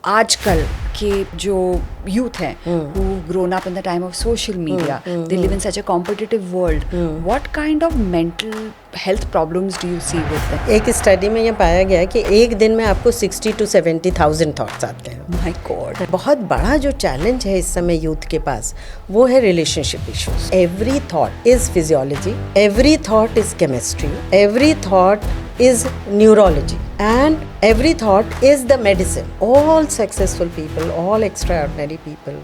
आजकल के जो यूथ हैं who grown up in the time of social media, they live in such a competitive world. What kind of mental health problems do you see with them? एक study में ये पाया गया है कि एक दिन में आपको 60 to 70,000 थॉट्स आते हैं. My God. बहुत बड़ा जो चैलेंज है इस समय यूथ के पास वो है relationship issues. Every thought is physiology, every thought is chemistry, every thought is neurology, and every thought is the medicine. All successful people, all extraordinary people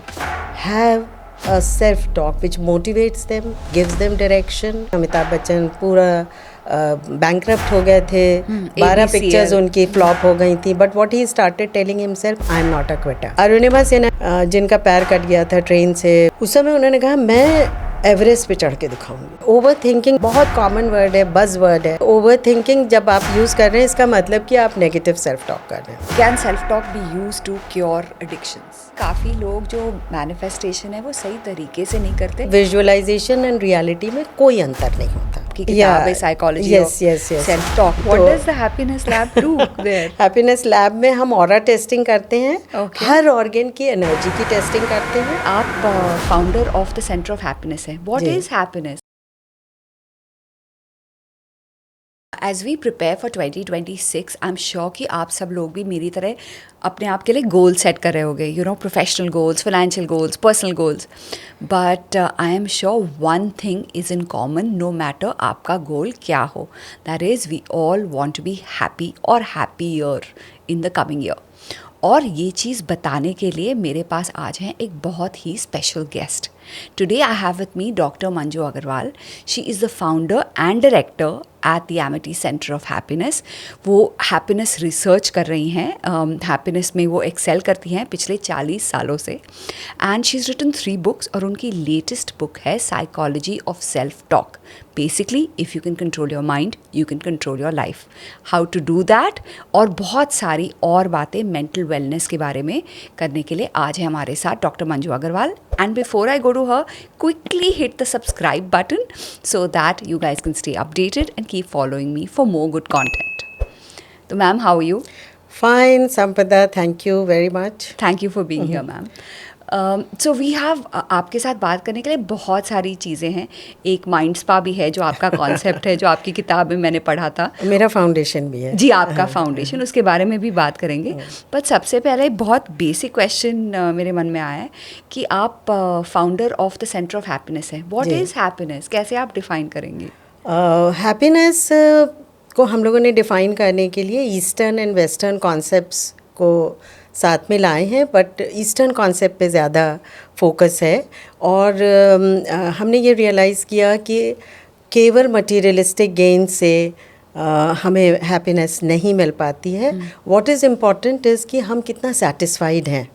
have a self-talk which motivates them, gives them direction. Amitabh Bachchan पूरा bankrupt हो गए थे, 12 pictures उनकी flop हो गई थी, but what he started telling himself, I am not a quitter. Arunima Sinha जिनका पैर कट गया था ट्रेन से, उस समय उन्होंने कहा मैं एवरेस्ट पे चढ़ के दिखाऊंगी. ओवर थिंकिंग बहुत कॉमन वर्ड है, बज वर्ड है. ओवर थिंकिंग जब आप यूज़ कर रहे हैं इसका मतलब कि आप नेगेटिव सेल्फ टॉक कर रहे हैं. Can self talk be used to cure addictions? काफ़ी लोग जो मैनिफेस्टेशन है वो सही तरीके से नहीं करते. विजुअलाइजेशन एंड रियलिटी में कोई अंतर नहीं होता. की किताब है psychology of self talk. What does the happiness lab do there? Happiness lab में हम ऑरा टेस्टिंग करते हैं. हर ऑर्गन की एनर्जी की टेस्टिंग करते हैं. आप founder of the centre of happiness है. What is happiness? As we prepare for 2026, I'm sure कि आप सब लोग भी मेरी तरह अपने आप के लिए गोल सेट कर रहे होगे. You know, professional goals, financial goals, personal goals. But I am sure one thing is in common no matter आपका गोल क्या हो. That is we all want to be happy और happier in the coming year. और ये चीज़ बताने के लिए मेरे पास आज हैं एक बहुत ही special guest. Today I have with me doctor Manju Agarwal. She is the founder and director at the Amity centre of happiness. वो हैप्पीनेस रिसर्च कर रही हैं. हैप्पीनेस में वो एक्सेल करती हैं पिछले 40 सालों से. And she is written 3 books और उनकी लेटेस्ट बुक है psychology of self talk. Basically if you can control your mind you can control your life. How to do that और बहुत सारी और बातें मेंटल वेलनेस के बारे में करने के लिए आज है हमारे साथ doctor Manju Agarwal. And before I go to her, quickly hit the subscribe button so that you guys can stay updated and keep following me for more good content. So ma'am, how are you? Fine, Sampada, thank you very much. Thank you for being here, ma'am. So we have आपके साथ बात करने के लिए बहुत सारी चीज़ें हैं. एक माइंड स्पा भी है जो आपका कॉन्सेप्ट है, जो आपकी किताब में मैंने पढ़ा था. मेरा फाउंडेशन भी है. जी, आपका फाउंडेशन, उसके बारे में भी बात करेंगे. पर सबसे पहले बहुत बेसिक क्वेश्चन मेरे मन में आया है कि आप founder of the centre of happiness है. What is happiness? कैसे आप डिफाइन करेंगे? हैप्पीनेस को हम लोगों ने डिफ़ाइन करने के लिए ईस्टर्न एंड वेस्टर्न कॉन्सेप्ट्स को साथ में लाए हैं. बट ईस्टर्न कॉन्सेप्ट पे ज़्यादा फोकस है. और हमने ये रियलाइज़ किया कि केवल मटीरियलिस्टिक गेन से हमें हैप्पीनेस नहीं मिल पाती है. व्हाट इज़ इम्पॉर्टेंट इज़ कि हम कितना सेटिस्फाइड हैं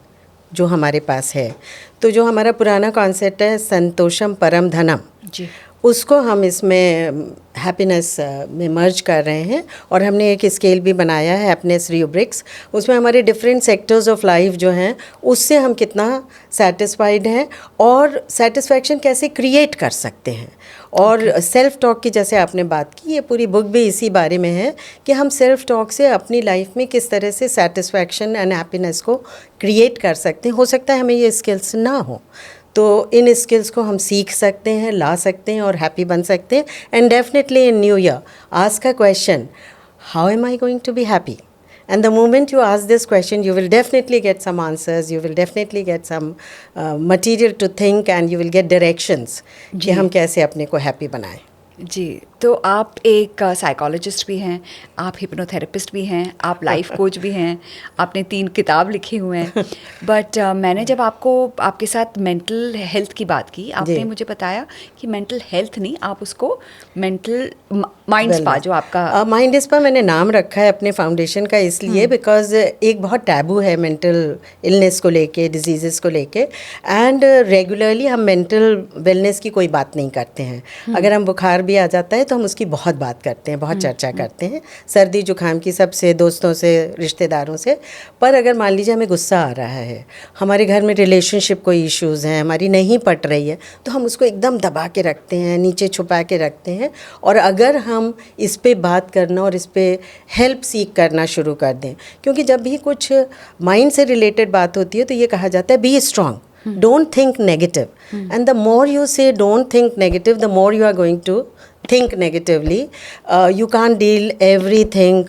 जो हमारे पास है. तो जो हमारा पुराना कॉन्सेप्ट है संतोषम परम धनम, जी, उसको हम इसमें हैप्पीनेस में मर्ज कर रहे हैं. और हमने एक स्केल भी बनाया है हैप्पीनेस रूब्रिक्स. उसमें हमारे डिफरेंट सेक्टर्स ऑफ लाइफ जो हैं उससे हम कितना सेटिस्फाइड हैं और सेटिस्फैक्शन कैसे क्रिएट कर सकते हैं. और सेल्फ टॉक की जैसे आपने बात की, ये पूरी बुक भी इसी बारे में है कि हम सेल्फ टॉक से अपनी लाइफ में किस तरह से सेटिस्फैक्शन एंड हैप्पीनेस को क्रिएट कर सकते हैं. हो सकता है हमें ये स्किल्स ना हो, तो इन स्किल्स को हम सीख सकते हैं, ला सकते हैं और हैप्पी बन सकते हैं. And definitely in new year ask a question, how am I going to be happy? And the moment you ask this question, you will definitely get some answers, you will definitely get some material to think and you will get directions कि हम कैसे अपने को happy बनाएं. जी, तो आप एक psychologist भी हैं, आप हिप्नोथेरेपिस्ट भी हैं, आप लाइफ कोच भी हैं, आपने 3 किताब लिखे हुए हैं. बट मैंने जब आपको आपके साथ मेंटल हेल्थ की बात की, आपने मुझे बताया कि मेंटल हेल्थ नहीं, आप उसको मेंटल माइंड स्पा, जो आपका माइंड स्पा मैंने नाम रखा है अपने फाउंडेशन का इसलिए बिकॉज एक बहुत टैबू है मेंटल इलनेस को लेके, डिजीज़ को लेके. एंड रेगुलरली हम मेंटल वेलनेस की कोई बात नहीं करते हैं. अगर हम बुखार भी आ जाता है तो हम उसकी बहुत बात करते हैं, बहुत चर्चा करते हैं, सर्दी जुकाम की, सबसे, दोस्तों से, रिश्तेदारों से। पर अगर मान लीजिए हमें गुस्सा आ रहा है, हमारे घर में रिलेशनशिप कोई इश्यूज़ हैं, हमारी नहीं पट रही है, तो हम उसको एकदम दबा के रखते हैं, नीचे छुपा के रखते हैं। और अगर हम इस पे बात करना और इस पे हेल्प सीख करना शुरू कर दें, क्योंकि जब भी कुछ माइंड से रिलेटेड बात होती है तो ये कहा जाता है B strong, don't think negative. And the more you say don't think negative, the more you are going to think negatively. You can't deal everything,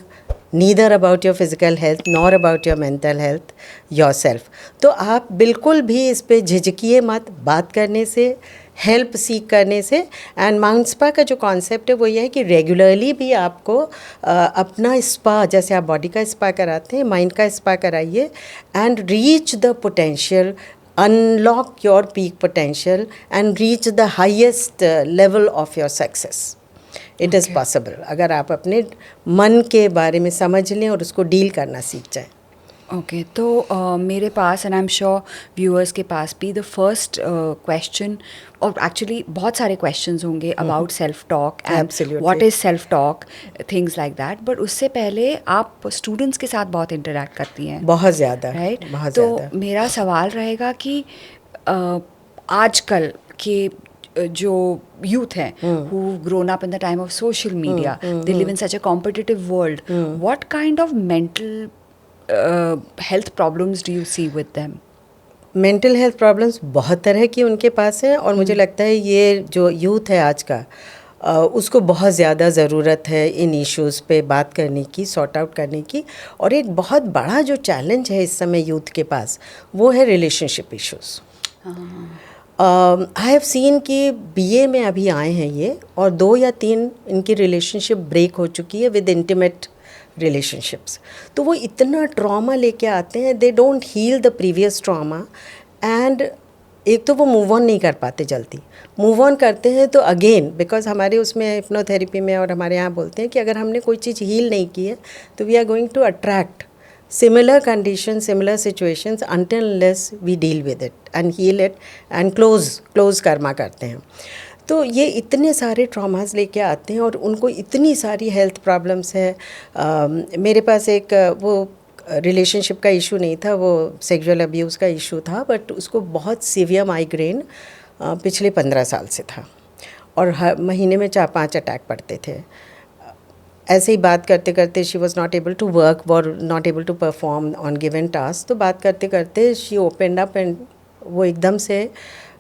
neither about your physical health nor about your mental health yourself. तो आप बिल्कुल भी इस पे झिझकिए मत बात करने से, हेल्प सीख करने से। एंड माउंट स्पा का जो कॉन्सेप्ट है वो ये है कि रेगुलरली भी आपको अपना स्पा, जैसे आप बॉडी का स्पा कराते हैं, माइंड का स्पा कराइए and reach the potential, unlock your peak potential and reach the highest level of your success. It is possible अगर आप अपने मन के बारे में समझ लें और उसको डील करना सीख जाएं। ओके, तो मेरे पास and I am sure viewers के पास भी द फर्स्ट क्वेश्चन, और एक्चुअली बहुत सारे क्वेश्चंस होंगे about self talk and what is self talk, things like that. But उससे पहले आप स्टूडेंट्स के साथ बहुत इंटरेक्ट करती हैं, बहुत ज़्यादा, राइट? बहुत ज़्यादा। तो मेरा सवाल रहेगा कि आजकल के जो यूथ हैं who grown up in the time of social media, they live in such a competitive world, what kind of mental health problems do you see with them? Mental health problems बहुत तरह की उनके पास हैं, और मुझे लगता है ये जो यूथ है आज का, उसको बहुत ज़्यादा ज़रूरत है इन इश्यूज़ पे बात करने की, सॉर्ट आउट करने की। और एक बहुत बड़ा जो चैलेंज है इस समय यूथ के पास, वो है relationship issues. I have seen कि बीए में अभी आए हैं ये, और 2 या 3 इनकी रिलेशनशिप ब्रेक हो चुकी है विद इंटीमेट रिलेशनशिप्स। तो वो इतना ट्रॉमा लेके आते हैं, they don't heal the previous trauma, and एक तो वो मूव ऑन नहीं कर पाते जल्दी। मूव ऑन करते हैं तो अगेन, बिकॉज हमारे उसमें हिप्नोथेरेपी में और हमारे यहाँ बोलते हैं कि अगर हमने कोई चीज़ हील नहीं की है तो we are going to attract similar conditions, similar situations until unless we deal with it and heal it and close karma करते हैं। तो ये इतने सारे ट्रॉमास लेके आते हैं और उनको इतनी सारी हेल्थ प्रॉब्लम्स है। मेरे पास एक वो रिलेशनशिप का इशू नहीं था, वो सेक्सुअल अब्यूज़ का इशू था, बट उसको बहुत सीवियर माइग्रेन पिछले 15 साल से था, और हर महीने में 4-5 अटैक पड़ते थे। ऐसे ही बात करते करते she was not able to work, were not able to perform on given task. तो बात करते करते शी ओपनड अप, एंड वो एकदम से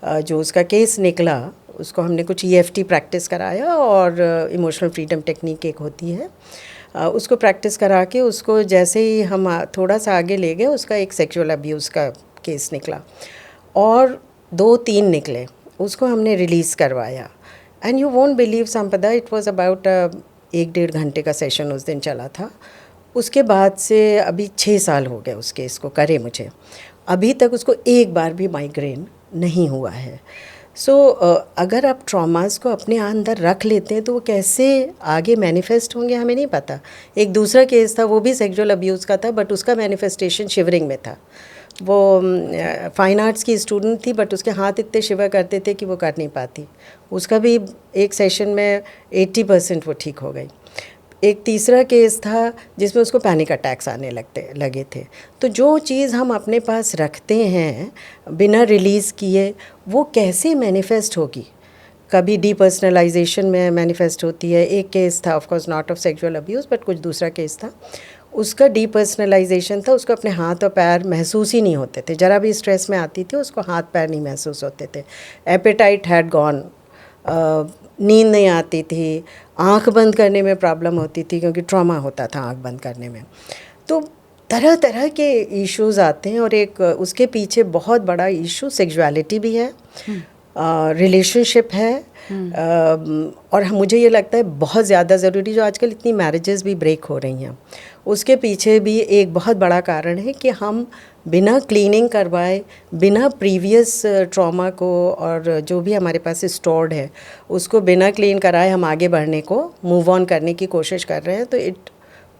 जो उसका केस निकला, उसको हमने कुछ EFT प्रैक्टिस कराया, और इमोशनल फ्रीडम टेक्निक एक होती है, उसको प्रैक्टिस करा के उसको जैसे ही हम थोड़ा सा आगे ले गए, उसका एक सेक्सुअल अब्यूज़ का केस निकला, और 2-3 निकले, उसको हमने रिलीज़ करवाया। एंड यू वोंट बिलीव संपदा, इट वॉज अबाउट 1-1.5 घंटे का सेशन उस दिन चला था। उसके बाद से अभी 6 साल हो गए उस केस को करे मुझे, अभी तक उसको एक बार भी माइग्रेन नहीं हुआ है। सो अगर आप ट्रॉमास को अपने अंदर रख लेते हैं तो वो कैसे आगे मैनिफेस्ट होंगे हमें नहीं पता। एक दूसरा केस था, वो भी सेक्सुअल अब्यूज़ का था, बट उसका मैनिफेस्टेशन शिवरिंग में था। वो फाइन आर्ट्स की स्टूडेंट थी, बट उसके हाथ इतने शिवर करते थे कि वो कर नहीं पाती। उसका भी एक सेशन में 80% वो ठीक हो गई। एक तीसरा केस था जिसमें उसको पैनिक अटैक्स आने लगे थे। तो जो चीज़ हम अपने पास रखते हैं बिना रिलीज़ किए, वो कैसे मैनिफेस्ट होगी? कभी डीपर्सनलाइजेशन में मैनिफेस्ट होती है। एक केस था, of course not of sexual abuse, but कुछ दूसरा केस था, उसका डीपर्सनलाइजेशन था। उसको अपने हाथ और पैर महसूस ही नहीं होते थे, ज़रा भी स्ट्रेस में आती थी उसको हाथ पैर नहीं महसूस होते थे। एपेटाइट हैड गॉन, नींद नहीं आती थी, आंख बंद करने में प्रॉब्लम होती थी क्योंकि ट्रॉमा होता था आंख बंद करने में। तो तरह तरह के इश्यूज़ आते हैं, और एक उसके पीछे बहुत बड़ा इशू सेक्सुअलिटी भी है, रिलेशनशिप है, और मुझे ये लगता है बहुत ज़्यादा ज़रूरी, जो आजकल इतनी मैरिजेस भी ब्रेक हो रही हैं, उसके पीछे भी एक बहुत बड़ा कारण है कि हम बिना क्लीनिंग करवाए, बिना प्रीवियस ट्रॉमा को और जो भी हमारे पास स्टोर्ड है उसको बिना क्लीन कराए हम आगे बढ़ने को, मूव ऑन करने की कोशिश कर रहे हैं। तो it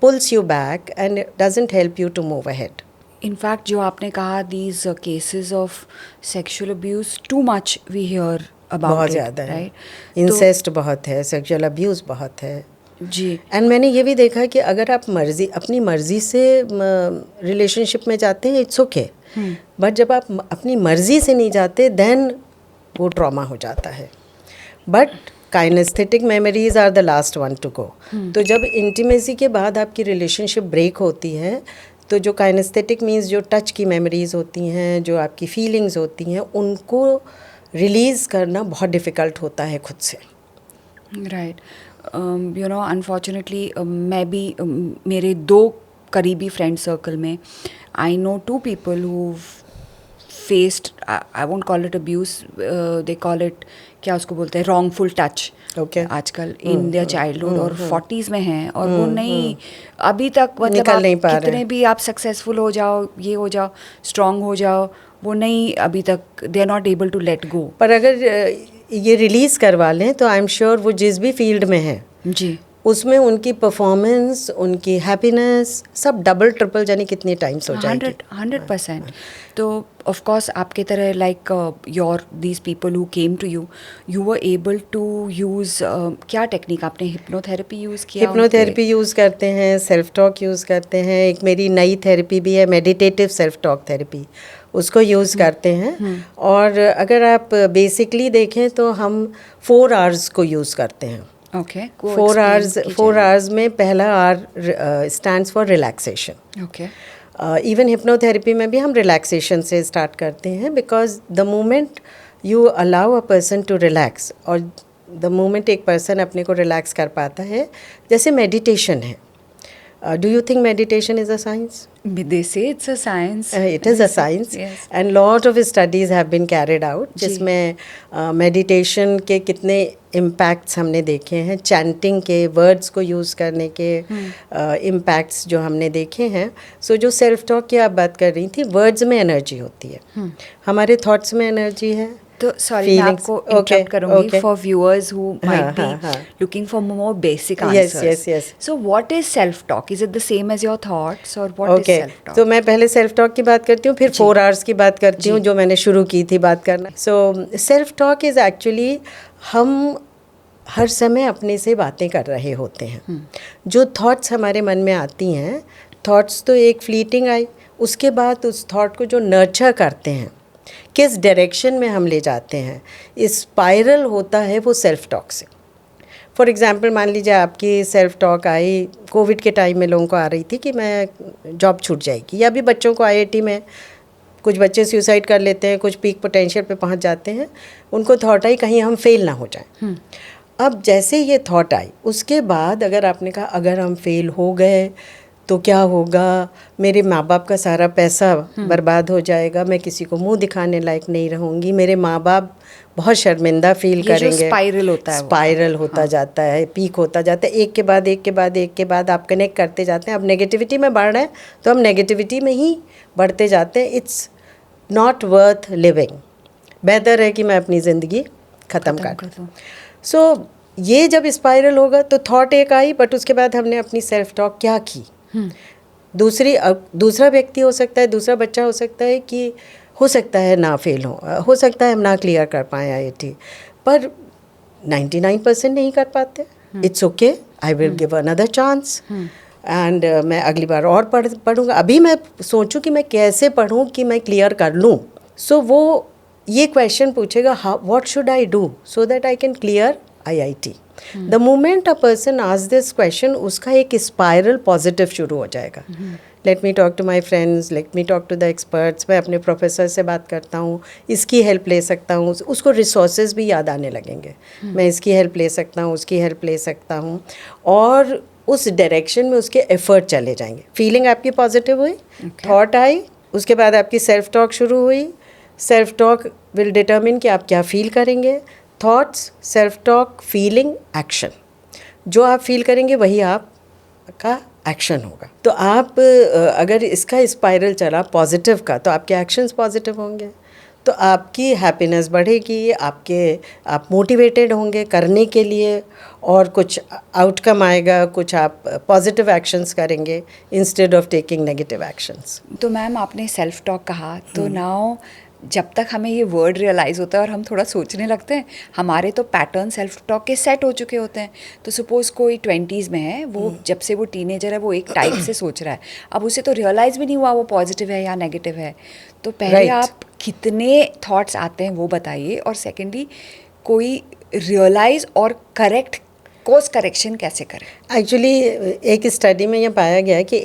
pulls you back and doesn't help you to move ahead. In fact जो आपने कहा, these cases of sexual abuse, too much we hear about बहुत इट, ज़्यादा है, राइट? इंसेस्ट बहुत है, सेक्सुअल अब्यूज़ बहुत है। जी, एंड मैंने ये भी देखा कि अगर आप अपनी मर्ज़ी से रिलेशनशिप में जाते हैं, इट्स ओके, बट जब आप अपनी मर्ज़ी से नहीं जाते, देन वो ट्रॉमा हो जाता है। But kinesthetic memories are the last one to go. तो जब इंटीमेसी के बाद आपकी रिलेशनशिप ब्रेक होती है, तो जो काइनेस्थेटिक मीन्स जो टच की मेमोरीज होती हैं, जो आपकी फीलिंग्स होती हैं, उनको रिलीज़ करना बहुत डिफ़िकल्ट होता है खुद से। राइट। यू नो, अनफॉर्चुनेटली मैं भी मेरे 2 करीबी फ्रेंड सर्कल में I know 2 people who faced, I won't call it abuse, they call it, क्या उसको बोलते हैं, रॉन्गफुल टच Okay. आजकल इन देयर चाइल्डहुड, और 40s में हैं और वो नहीं अभी तक, मतलब निकल आप नहीं पा रहे कितने हैं। भी आप सक्सेसफुल हो जाओ, ये हो जाओ, स्ट्रांग हो जाओ, वो नहीं, अभी तक they are not able to let go. पर अगर ये रिलीज़ करवा लें तो आई एम श्योर वो जिस भी फील्ड में है जी, उसमें उनकी परफॉर्मेंस, उनकी हैप्पीनेस सब डबल ट्रिपल जाने कितनी टाइम्स हो जाएगी। 100%। तो ऑफ कोर्स आपके तरह, like your these people who came to you, you were able to use, क्या टेक्निक आपने, हिप्नोथेरेपी यूज़ किया? हिप्नोथेरेपी यूज़ करते हैं, सेल्फ टॉक यूज़ करते हैं, एक मेरी नई थेरेपी भी है, मेडिटेटिव सेल्फ टॉक थेरेपी, उसको यूज़ करते हैं। और अगर आप बेसिकली देखें तो हम 4 आवर्स को यूज़ करते हैं। ओके, 4 आवर्स में पहला R stands for relaxation. Okay, even hypnotherapy में भी हम रिलैक्सेशन से स्टार्ट करते हैं, because the moment you allow a person to relax, और द मोमेंट एक पर्सन अपने को रिलैक्स कर पाता है, जैसे मेडिटेशन है। Do you think meditation is a science? they say it's a science. It is a science, Yes. and lot of studies have been carried out, जी. जिसमें मेडिटेशन के कितने इम्पैक्ट्स हमने देखे हैं, चैंटिंग के, वर्ड्स को यूज़ करने के इम्पैक्ट्स जो हमने देखे हैं। सो जो सेल्फ टॉक की आप बात कर रही थी, वर्ड्स में एनर्जी होती है, हमारे थॉट्स में एनर्जी है। तो सॉरी, मैं Feelings. आपको Okay, इंटरप्ट करूंगी okay. For viewers who might हाँ, बी हाँ. Looking for more basic Yes, answers. yes. So what is self talk? Is it the same as your thoughts, और what is okay, self talk? तो मैं पहले self talk की बात करती हूँ, फिर 4 आवर्स की बात करती हूँ, जो मैंने शुरू की थी बात करना। So self talk is actually हम हर समय अपने से बातें कर रहे होते हैं। जो थॉट्स हमारे मन में आती हैं, थॉट्स तो एक फ्लीटिंग आई, उसके बाद उस थॉट को जो नर्चर करते हैं, किस डायरेक्शन में हम ले जाते हैं, स्पाइरल होता है वो सेल्फ टॉक से। फॉर एग्ज़ाम्पल, मान लीजिए आपकी सेल्फ टॉक आई, कोविड के टाइम में लोगों को आ रही थी कि मैं जॉब छूट जाएगी, या भी बच्चों को आईआईटी में कुछ बच्चे सुसाइड कर लेते हैं, कुछ पीक पोटेंशियल पे पहुंच जाते हैं, उनको थॉट आई कहीं हम फेल ना हो जाएं। अब जैसे ये थॉट आई, उसके बाद अगर आपने कहा अगर हम फेल हो गए तो क्या होगा, मेरे माँ बाप का सारा पैसा बर्बाद हो जाएगा, मैं किसी को मुंह दिखाने लायक नहीं रहूँगी, मेरे माँ बाप बहुत शर्मिंदा फील करेंगे। स्पाइरल होता है, स्पाइरल होता जाता है, पीक होता जाता है, एक के बाद एक के बाद एक के बाद आप कनेक्ट करते जाते हैं। अब नेगेटिविटी में बढ़ रहे हैं तो हम नेगेटिविटी में ही बढ़ते जाते हैं। इट्स नॉट वर्थ लिविंग, बेहतर है कि मैं अपनी ज़िंदगी ख़त्म कर दूँ। सो ये जब स्पाइरल होगा तो थॉट एक आई, बट उसके बाद हमने अपनी सेल्फ टॉक क्या की। दूसरा व्यक्ति हो सकता है, दूसरा बच्चा हो सकता है कि हो सकता है ना फेल हो सकता है हम ना क्लियर कर पाएँ आईआईटी, पर 99% नहीं कर पाते। It's okay, I will give another chance, and मैं अगली बार और पढ़ूँगा। अभी मैं सोचूं कि मैं कैसे पढ़ूँ कि मैं क्लियर कर लूँ। सो वो ये क्वेश्चन पूछेगा, what should I do so that I can clear IIT. The moment a person ask this question, उसका एक स्पाइरल पॉजिटिव शुरू हो जाएगा। Let me talk to my friends, let me talk to the experts, मैं अपने professor से बात करता हूँ, इसकी हेल्प ले सकता हूँ, उसको रिसोर्सेज भी याद आने लगेंगे, मैं इसकी हेल्प ले सकता हूँ, उसकी हेल्प ले सकता हूँ, और उस डायरेक्शन में उसके एफर्ट चले जाएंगे। फीलिंग आपकी पॉजिटिव हुई, थॉट आई, उसके बाद आपकी सेल्फ टॉक शुरू हुई। सेल्फ टॉक विल डिटर्मिन कि आप क्या फील करेंगे। Thoughts, self talk, feeling, action. जो आप फील करेंगे वही आपका एक्शन होगा। तो आप अगर इसका स्पाइरल चला पॉजिटिव का, तो आपके एक्शंस पॉजिटिव होंगे, तो आपकी हैप्पीनेस बढ़ेगी, आप मोटिवेटेड होंगे करने के लिए, और कुछ आउटकम आएगा, कुछ आप पॉजिटिव एक्शंस करेंगे instead of taking negative actions. तो मैम आपने सेल्फ टॉक कहा, तो नाउ जब तक हमें ये वर्ड रियलाइज़ होता है और हम थोड़ा सोचने लगते हैं, हमारे तो पैटर्न सेल्फ टॉक के सेट हो चुके होते हैं। तो सपोज़ कोई 20s में है, वो जब से वो टीनेजर है वो एक टाइप से सोच रहा है, अब उसे तो रियलाइज़ भी नहीं हुआ वो पॉजिटिव है या नेगेटिव है। तो पहले Right. आप कितने थॉट्स आते हैं वो बताइए, और सेकेंडली कोई रियलाइज़ और करेक्ट कोर्स करेक्शन कैसे करें? एक्चुअली एक स्टडी में ये पाया गया है कि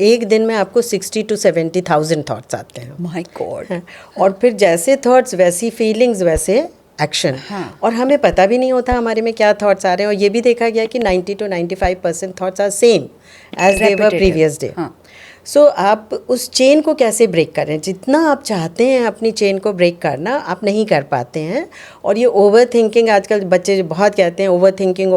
एक दिन में आपको 60 to 70,000 थॉट्स आते हैं। My God. हाँ, और फिर जैसे थॉट्स वैसी फीलिंग्स वैसे एक्शन। हाँ। और हमें पता भी नहीं होता हमारे में क्या थॉट्स आ रहे हैं, और ये भी देखा गया कि 90 to 95% thoughts are same as they were Repetitive, previous day. हाँ। सो आप उस चेन को कैसे ब्रेक करें, जितना आप चाहते हैं अपनी चेन को ब्रेक करना आप नहीं कर पाते हैं। और ये ओवर थिंकिंग, आजकल बच्चे बहुत कहते हैं ओवर थिंकिंग,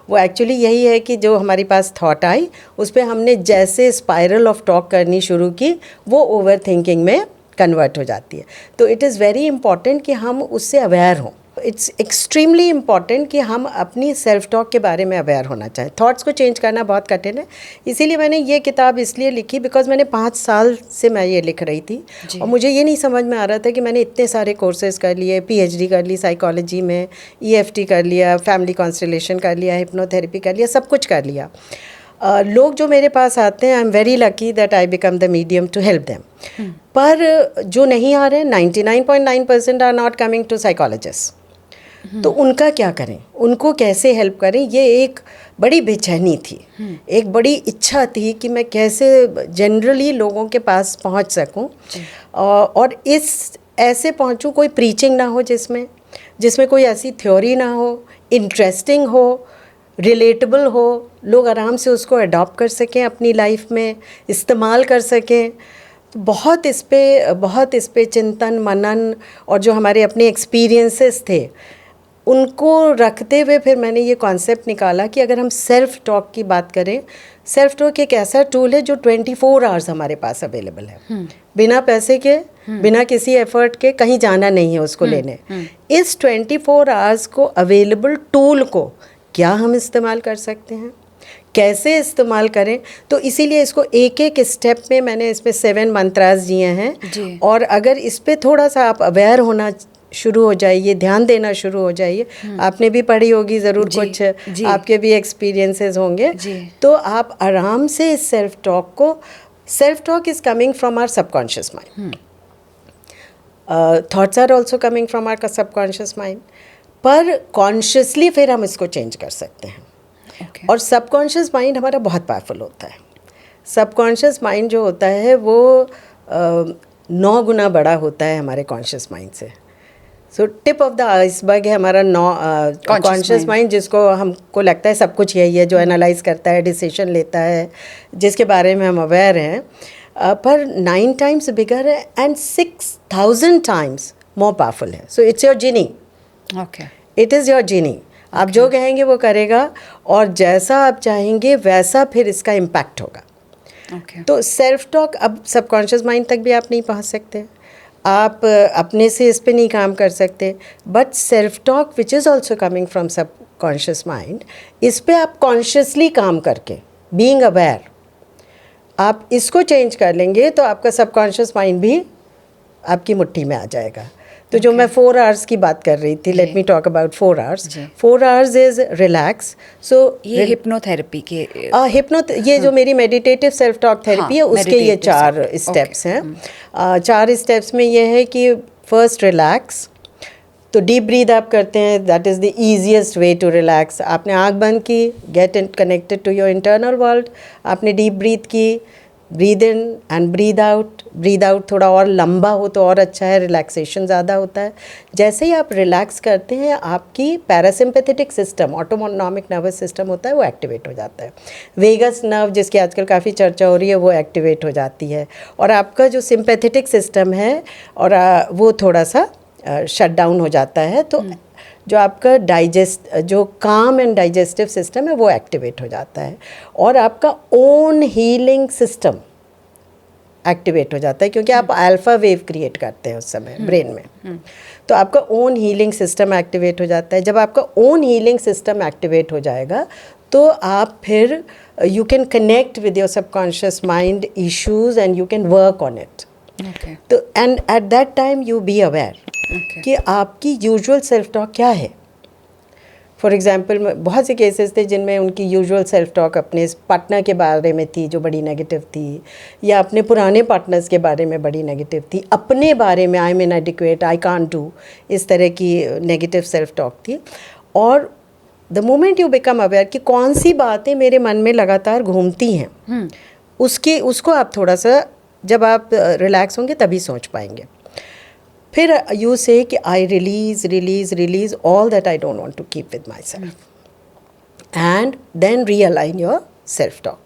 वो एक्चुअली यही है कि जो हमारे पास थॉट आई उस पर हमने जैसे स्पाइरल ऑफ टॉक करनी शुरू की, वो ओवर थिंकिंग में कन्वर्ट हो जाती है। तो इट इज़ वेरी इंपॉर्टेंट कि हम उससे अवेयर हों। इट्स एक्सट्रीमली इम्पॉर्टेंट कि हम अपनी सेल्फ टॉक के बारे में अवेयर होना चाहें। थॉट्स को चेंज करना बहुत कठिन है, इसीलिए मैंने ये किताब इसलिए लिखी बिकॉज मैंने 5 साल से मैं ये लिख रही थी और मुझे ये नहीं समझ में आ रहा था कि मैंने इतने सारे कोर्सेज कर लिए, PhD कर ली साइकोलॉजी में, EFT कर लिया, फैमिली कॉन्स्टलेशन कर लिया, हिप्नोथेरेपी कर लिया, सब कुछ कर लिया। लोग जो मेरे पास आते हैं, I am very lucky that I become the medium to help them. पर जो नहीं आ रहे, 99.9% are not coming to psychologist. तो उनका क्या करें, उनको कैसे हेल्प करें, ये एक बड़ी बेचैनी थी, एक बड़ी इच्छा थी कि मैं कैसे जनरली लोगों के पास पहुंच सकूं, और इस ऐसे पहुंचूं कोई प्रीचिंग ना हो, जिसमें कोई ऐसी थ्योरी ना हो, इंटरेस्टिंग हो, रिलेटेबल हो, लोग आराम से उसको अडॉप्ट कर सकें, अपनी लाइफ में इस्तेमाल कर सकें। तो बहुत इस पे चिंतन मनन और जो हमारे अपने एक्सपीरियंसेस थे उनको रखते हुए फिर मैंने ये कॉन्सेप्ट निकाला कि अगर हम सेल्फ टॉक की बात करें, सेल्फ टॉक एक ऐसा टूल है जो 24 आवर्स हमारे पास अवेलेबल है, बिना पैसे के, बिना किसी एफर्ट के, कहीं जाना नहीं है उसको लेने। इस 24 आवर्स को अवेलेबल टूल को क्या हम इस्तेमाल कर सकते हैं, कैसे इस्तेमाल करें, तो इसीलिए इसको एक एक स्टेप में मैंने इसमें 7 मंत्रास दिए हैं। और अगर इस पे थोड़ा सा आप अवेयर होना शुरू हो जाइए, ध्यान देना शुरू हो जाइए, आपने भी पढ़ी होगी ज़रूर, कुछ आपके भी एक्सपीरियंसेस होंगे, तो आप आराम से इस self talk is coming from our subconscious mind, thoughts are also coming from our subconscious mind, पर कॉन्शियसली फिर हम इसको चेंज कर सकते हैं। और सबकॉन्शियस माइंड हमारा बहुत पावरफुल होता है। सबकॉन्शियस माइंड जो होता है वो 9 गुना बड़ा होता है हमारे कॉन्शियस माइंड से। So tip of the iceberg है हमारा कॉन्शियस माइंड, जिसको हमको लगता है सब कुछ यही है, जो एनालाइज करता है, डिसीजन लेता है, जिसके बारे में हम अवेयर हैं, पर 9 टाइम्स बिगर है एंड 6000 टाइम्स मोर पावरफुल है। So it's your genie, it is your genie. आप जो कहेंगे वो करेगा, और जैसा आप चाहेंगे वैसा फिर इसका इम्पैक्ट होगा। तो सेल्फ टॉक अब सबकॉन्शियस माइंड तक भी आप नहीं पहुंच सकते, आप अपने से इस पे नहीं काम कर सकते, but self talk which is also coming from subconscious mind, इस पे आप कॉन्शियसली काम करके, बीइंग अवेयर, आप इसको चेंज कर लेंगे तो आपका सबकॉन्शियस माइंड भी आपकी मुट्ठी में आ जाएगा। तो जो मैं 4 आवर्स की बात कर रही थी, let me talk about 4 hours. 4 hours is relax. So ये हिप्नोथेरेपी के ये जो मेरी मेडिटेटिव सेल्फ टॉक थेरेपी है उसके ये 4 स्टेप्स हैं। 4 स्टेप्स में ये है कि फर्स्ट रिलैक्स, तो डीप ब्रीद आप करते हैं, that is the easiest way to relax. आपने आँख बंद की, get in connected to your internal world, आपने डीप ब्रीथ की, breathe in and breathe out. Breathe out थोड़ा और लंबा हो तो और अच्छा है, रिलैक्सेशन ज़्यादा होता है। जैसे ही आप रिलैक्स करते हैं, आपकी parasympathetic system, autonomic nervous system होता है, वो एक्टिवेट हो जाता है। वेगस नर्व, जिसकी आजकल काफ़ी चर्चा हो रही है, वो एक्टिवेट हो जाती है, और आपका जो सिम्पैथेटिक सिस्टम है और वो थोड़ा सा शट डाउन हो जाता है। तो जो आपका जो काम एंड डाइजेस्टिव सिस्टम है वो एक्टिवेट हो जाता है, और आपका ओन हीलिंग सिस्टम एक्टिवेट हो जाता है, क्योंकि आप अल्फा वेव क्रिएट करते हैं उस समय ब्रेन में। तो आपका ओन हीलिंग सिस्टम एक्टिवेट हो जाता है। जब आपका ओन हीलिंग सिस्टम एक्टिवेट हो जाएगा तो आप फिर you can connect with your subconscious mind issues and you can work on it. Okay. तो and at that time you be aware Okay. कि आपकी यूजुअल सेल्फ टॉक क्या है. फॉर एग्जांपल बहुत से केसेस थे जिनमें उनकी यूजुअल सेल्फ टॉक अपने पार्टनर के बारे में थी जो बड़ी नेगेटिव थी, या अपने पुराने पार्टनर्स के बारे में बड़ी नेगेटिव थी, अपने बारे में I am इनएडिक्वेट, I can't do, इस तरह की नेगेटिव सेल्फ टॉक थी. और the moment you become aware कि कौन सी बातें मेरे मन में लगातार घूमती हैं, उसको आप थोड़ा सा, जब आप रिलैक्स होंगे तभी सोच पाएंगे. फिर यू से कि I release all that I don't want to keep with my self and then realign your self talk.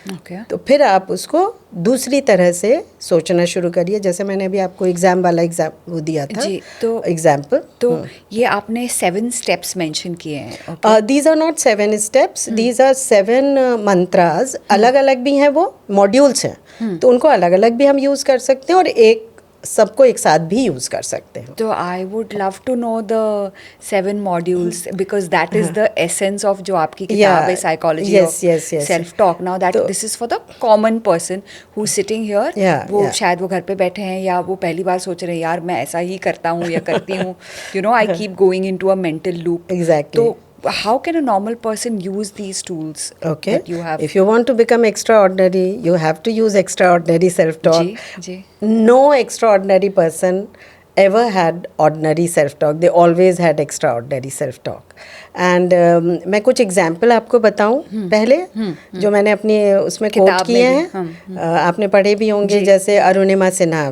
Okay. तो फिर आप उसको दूसरी तरह से सोचना शुरू करिए. जैसे मैंने अभी आपको एग्जाम वो दिया था जी, तो एग्जाम्पल. तो ये आपने 7 स्टेप्स मेंशन किए हैं. Okay. These are not 7 steps, these are 7 mantras. अलग अलग भी हैं, वो मॉड्यूल्स हैं, तो उनको अलग अलग भी हम यूज़ कर सकते हैं और एक सबको एक साथ भी यूज़ कर सकते हैं. तो I would love to know the 7 modules because that is the essence of जो आपकी किताब है, psychology of self talk. Now that this is for the common person who sitting here. वो शायद वो घर पे बैठे हैं या वो पहली बार सोच रहे हैं यार मैं ऐसा ही करता हूँ या करती हूँ, you know, I keep going into a mental loop. Exactly. तो how can a normal person use these tools Okay. that you have? If you want to become extraordinary, you have to use extraordinary self-talk. जी. No extraordinary person ever had ordinary self-talk. They always had extraordinary self-talk. And मैं कुछ example आपको बताऊं पहले जो मैंने अपनी उसमें कोट किए हैं. आपने पढ़े भी होंगे, जैसे Arunima Sinha.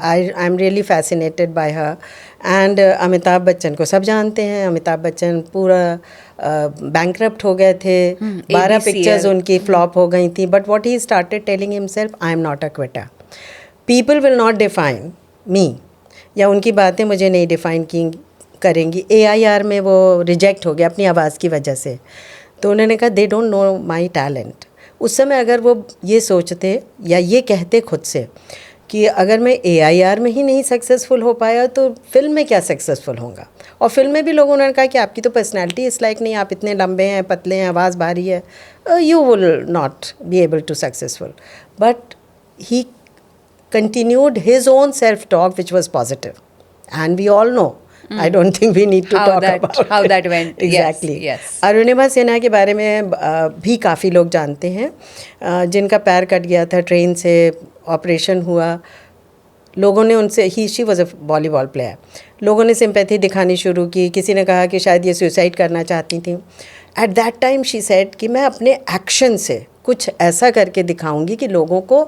I am really fascinated by her. And Amitabh Bachchan को सब जानते हैं. अमिताभ बच्चन पूरा बैंकरप्ट हो गए थे, 12 पिक्चर्स उनकी फ्लॉप हो गई थी. But what he started telling himself, I am not a Quetta. People will not define मी, या उनकी बातें मुझे नहीं डिफाइन की करेंगी. AIR में वो रिजेक्ट हो गया अपनी आवाज़ की वजह से. तो उन्होंने कहा they don't know my talent. उस समय अगर वो ये सोचते या ये कहते खुद से कि अगर मैं AIR में ही नहीं सक्सेसफुल हो पाया तो फिल्म में क्या सक्सेसफुल होगा. और फिल्म में भी लोगों ने कहा कि आपकी तो पर्सनैलिटी इस लाइक नहीं, आप इतने लंबे हैं, पतले हैं, आवाज़ भारी है, you will not be able to successful. But he continued his own self-talk, which was positive. And we all know, I don't think we need to talk about how that went. Exactly. Yes. Arunima Sinha के बारे में भी काफ़ी लोग जानते हैं, जिनका पैर कट गया था, ट्रेन से ऑपरेशन हुआ. लोगों ने उनसे she was a volleyball player. लोगों ने सिंपैथी दिखानी शुरू की. किसी ने कहा कि शायद ये सुसाइड करना चाहती थी. At that time she said कि मैं अपने एक्शन से कुछ ऐसा करके दिखाऊंगी कि लोगों को,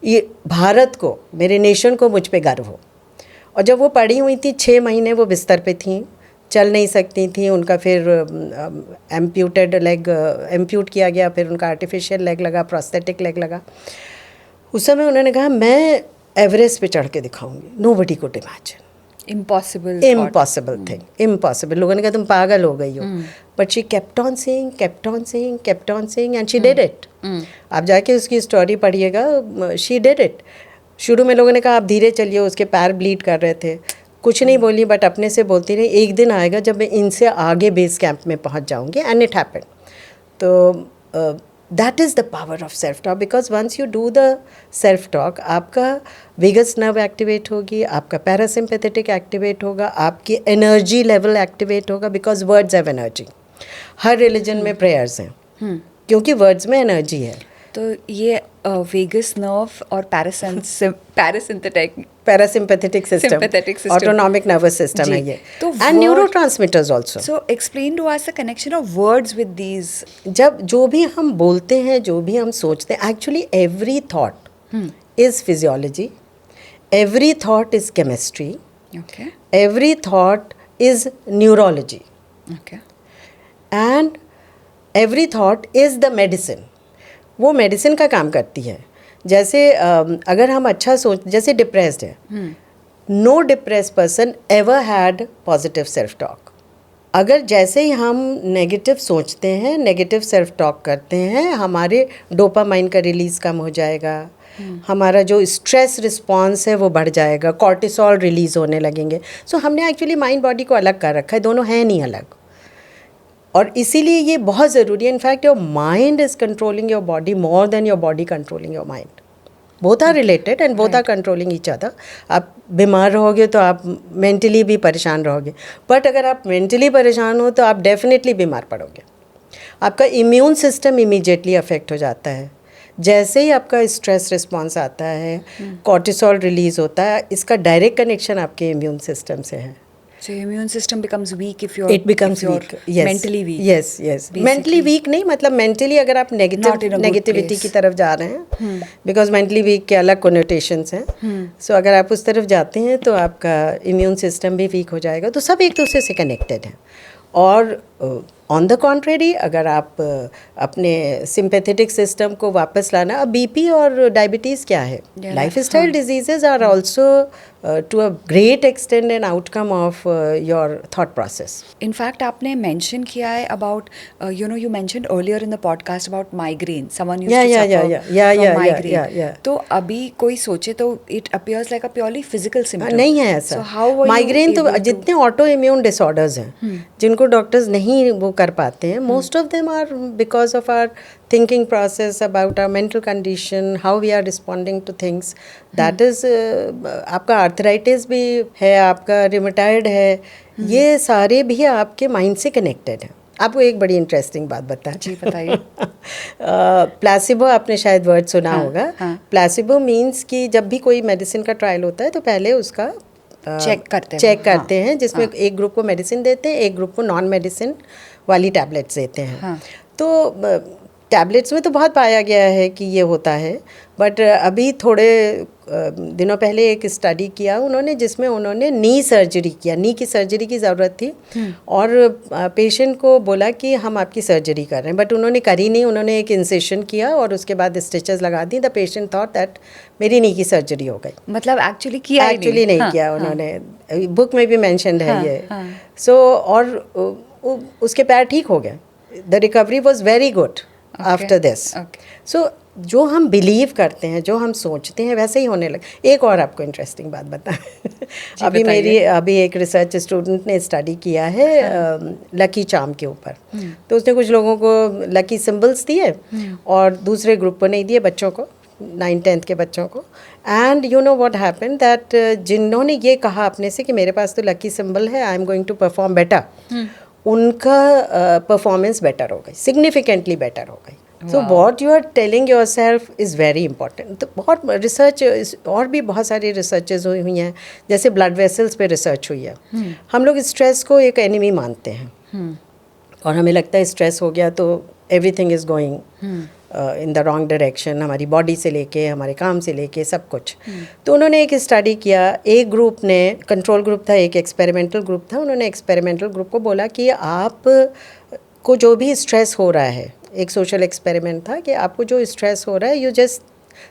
ये भारत को, मेरे नेशन को मुझ पे गर्व हो. और जब वो पड़ी हुई थी 6 महीने वो बिस्तर पे थी, चल नहीं सकती थी. उनका फिर एम्प्यूटेड लेग एम्प्यूट किया गया, फिर उनका आर्टिफिशियल लेग लगा, प्रोस्थेटिक लेग लगा. उस समय उन्होंने कहा मैं एवरेस्ट पे चढ़ के दिखाऊंगी. Nobody could imagine. Impossible thing, impossible. लोगों ने कहा तुम पागल हो गई हो. But she kept on saying and she did it. आप जाके उसकी स्टोरी पढ़िएगा. She did it. शुरू में लोगों ने कहा आप धीरे चलिए, उसके पैर ब्लीड कर रहे थे. कुछ नहीं बोली, बट अपने से बोलती रही. एक दिन आएगा जब मैं इनसे आगे बेस कैंप में पहुंच जाऊंगी. And it happened. तो that is the power of self talk. Because once you do the self talk, आपका वेगस नर्व एक्टिवेट होगी, आपका पैरासिम्पैथेटिक एक्टिवेट होगा, आपकी एनर्जी लेवल एक्टिवेट होगा. Because words have energy. हर रिलीजन में प्रेयर्स हैं क्योंकि वर्ड्स में एनर्जी है. तो ये वेगस नर्व और parasympathetic system, autonomic nervous system है ये. And neurotransmitters also. So explain to us the connection of words with these. जब जो भी हम बोलते हैं, जो भी हम सोचते हैं, actually every thought is physiology, every thought is chemistry, every thought is neurology, and every thought is the medicine. वो मेडिसिन का काम करती है. जैसे अगर हम अच्छा सोच, जैसे डिप्रेस्ड है, no depress person ever had positive self talk. अगर जैसे ही हम नेगेटिव सोचते हैं, नेगेटिव सेल्फ टॉक करते हैं, हमारे डोपामाइन का रिलीज़ कम हो जाएगा, हमारा जो स्ट्रेस रिस्पॉन्स है वो बढ़ जाएगा, कॉर्टिसोल रिलीज़ होने लगेंगे. सो हमने एक्चुअली माइंड बॉडी को अलग कर रखा है, दोनों हैं नहीं अलग. और इसीलिए ये बहुत ज़रूरी है. In fact your mind is controlling your body more than your body controlling your mind. Both are related and both are controlling each other. आप बीमार रहोगे तो आप मेंटली भी परेशान रहोगे, बट अगर आप मेंटली परेशान हो तो आप डेफिनेटली बीमार पड़ोगे. आपका इम्यून सिस्टम इमीडिएटली अफेक्ट हो जाता है. जैसे ही आपका स्ट्रेस रिस्पॉन्स आता है, कॉर्टिसोल रिलीज होता है, इसका डायरेक्ट कनेक्शन आपके इम्यून सिस्टम से है. So your immune system becomes weak if It becomes if you're weak. Yes. mentally weak. Yes, yes. Mentally weak नहीं, मतलब mentally अगर आप Not in a good negativity place. की तरफ जा रहे हैं, बिकॉज मेंटली वीक के अलग कोनोटेशंस हैं. सो अगर आप उस तरफ जाते हैं तो आपका इम्यून सिस्टम भी वीक हो जाएगा. तो सब एक दूसरे से कनेक्टेड हैं. और ऑन द कॉन्ट्रेरी अगर आप अपने सिंपैथेटिक सिस्टम को वापस लाना, अब बीपी और डायबिटीज़ क्या है, life style diseases are also to a great extent an outcome of your thought process. In fact आपने मेंशन किया है about you mentioned earlier in the podcast about migraine. Someone used to suffer from migraine. तो अभी कोई सोचे तो it appears like a purely physical symptom. नहीं है ऐसा. So how were migraine you तो able to- जितने ऑटो इम्यून डिसऑर्डर्स हैं जिनको डॉक्टर्स नहीं वो कर पाते हैं, most of them are because of our thinking process about our mental condition, how we are responding to things. That is आपका आर्थराइटिस भी है, आपका रिमेटाइड है, ये सारे भी आपके माइंड से कनेक्टेड हैं. आपको एक बड़ी इंटरेस्टिंग बात बताएं. जी बताइए. प्लासिबो आपने शायद वर्ड सुना होगा. हाँ. प्लासिबो मीन्स कि जब भी कोई मेडिसिन का ट्रायल होता है तो पहले उसका चेक करते हैं. हैं, जिसमें एक ग्रुप को मेडिसिन देते हैं, एक ग्रुप को नॉन मेडिसिन वाली टैबलेट्स देते हैं. हाँ. तो टैबलेट्स में तो बहुत पाया गया है कि ये होता है, बट अभी थोड़े दिनों पहले एक स्टडी किया उन्होंने जिसमें उन्होंने नी सर्जरी किया. नी की सर्जरी की ज़रूरत थी और पेशेंट को बोला कि हम आपकी सर्जरी कर रहे हैं, बट उन्होंने करी नहीं. उन्होंने एक इंसेशन किया और उसके बाद स्टिचेस लगा दी. द पेशेंट थॉट दैट मेरी नी की सर्जरी हो गई. मतलब एक्चुअली किया ही एक्चुअली नहीं हाँ, किया हाँ. उन्होंने. बुक में भी मेंशन्ड है हाँ, ये. हाँ. सो और उसके पैर ठीक हो गए. The recovery was very good after this. So जो हम बिलीव करते हैं, जो हम सोचते हैं, वैसे ही होने लगे. एक और आपको इंटरेस्टिंग बात बताएं. अभी एक रिसर्च स्टूडेंट ने स्टडी किया है लकी चार्म के ऊपर. तो उसने कुछ लोगों को लकी सिंबल्स दिए और दूसरे ग्रुप को नहीं दिए, बच्चों को, 9th-10th के बच्चों को. And you know what happened that जिन्होंने ये कहा अपने से कि मेरे पास तो लकी सिंबल है, I am going to perform better, उनका परफॉर्मेंस बेटर हो गई, सिग्निफिकेंटली बेटर हो गई. So what you are telling your self is very important. तो बहुत रिसर्च और भी बहुत सारी रिसर्चेज हुई हैं, जैसे ब्लड वेसल्स पे रिसर्च हुई है. हम लोग स्ट्रेस को एक एनिमी मानते हैं और हमें लगता है स्ट्रेस हो गया तो everything is going in the wrong direction, हमारी बॉडी से लेके हमारे काम से लेके सब कुछ. तो उन्होंने एक स्टडी किया. एक ग्रुप ने, कंट्रोल ग्रुप था, एक एक्सपेरिमेंटल ग्रुप था. उन्होंने एक्सपेरिमेंटल ग्रुप को बोला कि आप को जो भी स्ट्रेस हो रहा है, एक सोशल एक्सपेरिमेंट था कि आपको जो स्ट्रेस हो रहा है, यू जस्ट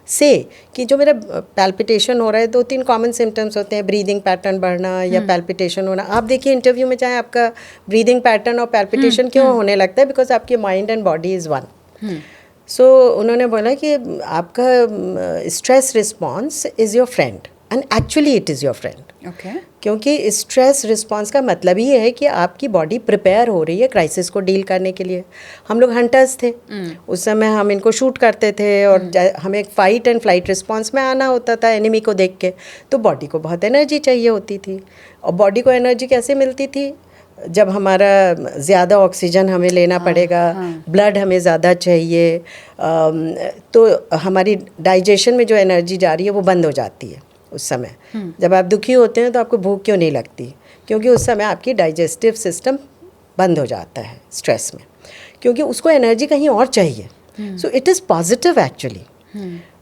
से कि जो मेरा पैल्पिटेशन हो रहा है, 2-3 कॉमन सिम्टम्स होते हैं, ब्रीदिंग पैटर्न बढ़ना या पैल्पिटेशन होना. आप देखिए इंटरव्यू में चाहे आपका ब्रीदिंग पैटर्न और पैल्पिटेशन क्यों होने लगता है, बिकॉज आपकी mind and body is one. So उन्होंने बोला कि आपका stress response is your friend and actually it is your friend. Okay. क्योंकि स्ट्रेस रिस्पॉन्स का मतलब ही है कि आपकी बॉडी प्रिपेयर हो रही है क्राइसिस को डील करने के लिए. हम लोग हंटर्स थे, उस समय हम इनको शूट करते थे और हमें एक फाइट एंड फ्लाइट रिस्पॉन्स में आना होता था एनिमी को देख के. तो बॉडी को बहुत एनर्जी चाहिए होती थी. और बॉडी को एनर्जी कैसे मिलती थी? जब हमारा ज़्यादा ऑक्सीजन हमें लेना पड़ेगा, ब्लड हमें ज़्यादा चाहिए, तो हमारी डाइजेशन में जो एनर्जी जा रही है वो बंद हो जाती है उस समय. जब आप दुखी होते हैं तो आपको भूख क्यों नहीं लगती? क्योंकि उस समय आपकी डाइजेस्टिव सिस्टम बंद हो जाता है स्ट्रेस में, क्योंकि उसको एनर्जी कहीं और चाहिए. So it is positive actually.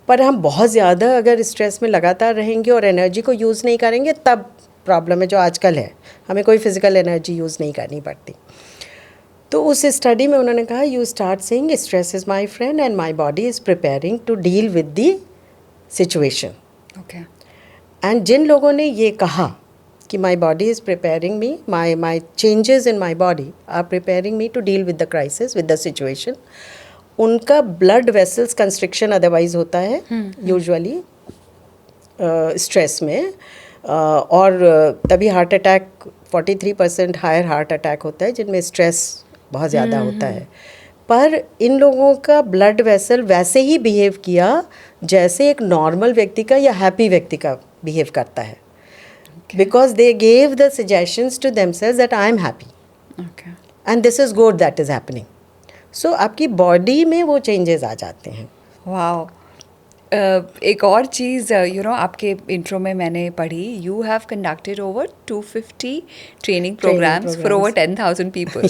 पर हम बहुत ज़्यादा अगर स्ट्रेस में लगातार रहेंगे और एनर्जी को यूज़ नहीं करेंगे, तब प्रॉब्लम है जो आजकल है. हमें कोई फिजिकल एनर्जी यूज़ नहीं करनी पड़ती. तो उस स्टडी में उन्होंने कहा, you start saying stress is my friend and my body is preparing to deal with the situation. Okay. And जिन लोगों ने ये कहा कि my body is preparing me, my changes in my body are preparing me to deal with the crisis, with the situation, उनका blood vessels constriction otherwise होता है usually stress में. और तभी heart attack 43% higher heart attack होता है जिनमें stress बहुत ज़्यादा होता है. पर इन लोगों का ब्लड वेसल वैसे ही बिहेव किया जैसे एक नॉर्मल व्यक्ति का या हैप्पी व्यक्ति का बिहेव करता है, because they gave the suggestions to themselves that I am happy Okay. And this is good that is happening. So आपकी बॉडी में वो चेंजेस आ जाते हैं. वाओ. एक और चीज़ आपके इंट्रो में मैंने पढ़ी, you have conducted over 250 training programmes for over 10,000 people.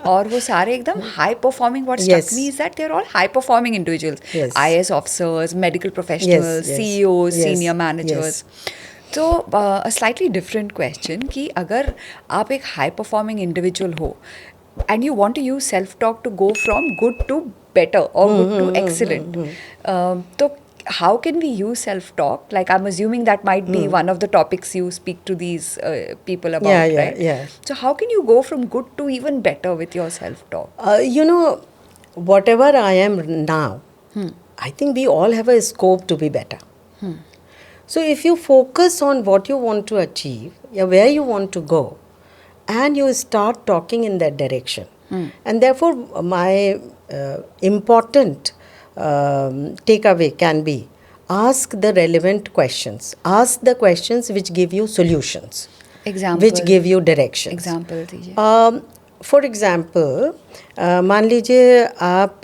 और वो सारे एकदम high performing. What Yes. Struck me is that they are all high performing individuals, Yes. IAS officers, medical professionals, yes, CEOs, yes, senior managers. तो a slightly different question कि अगर आप एक high performing individual हो and you want to use self talk to go from good to better or good to excellent, so how can we use self talk? Like, I'm assuming that might be one of the topics you speak to these people about, Yeah, right? yeah. So how can you go from good to even better with your self talk? You know, whatever I am now, I think we all have a scope to be better. So if you focus on what you want to achieve, yeah, where you want to go, and you start talking in that direction, and therefore my important takeaway can be, ask the relevant questions, ask the questions which give you solutions, Example. which give you directions. Example दीजिए. For example, मान लीजिए आप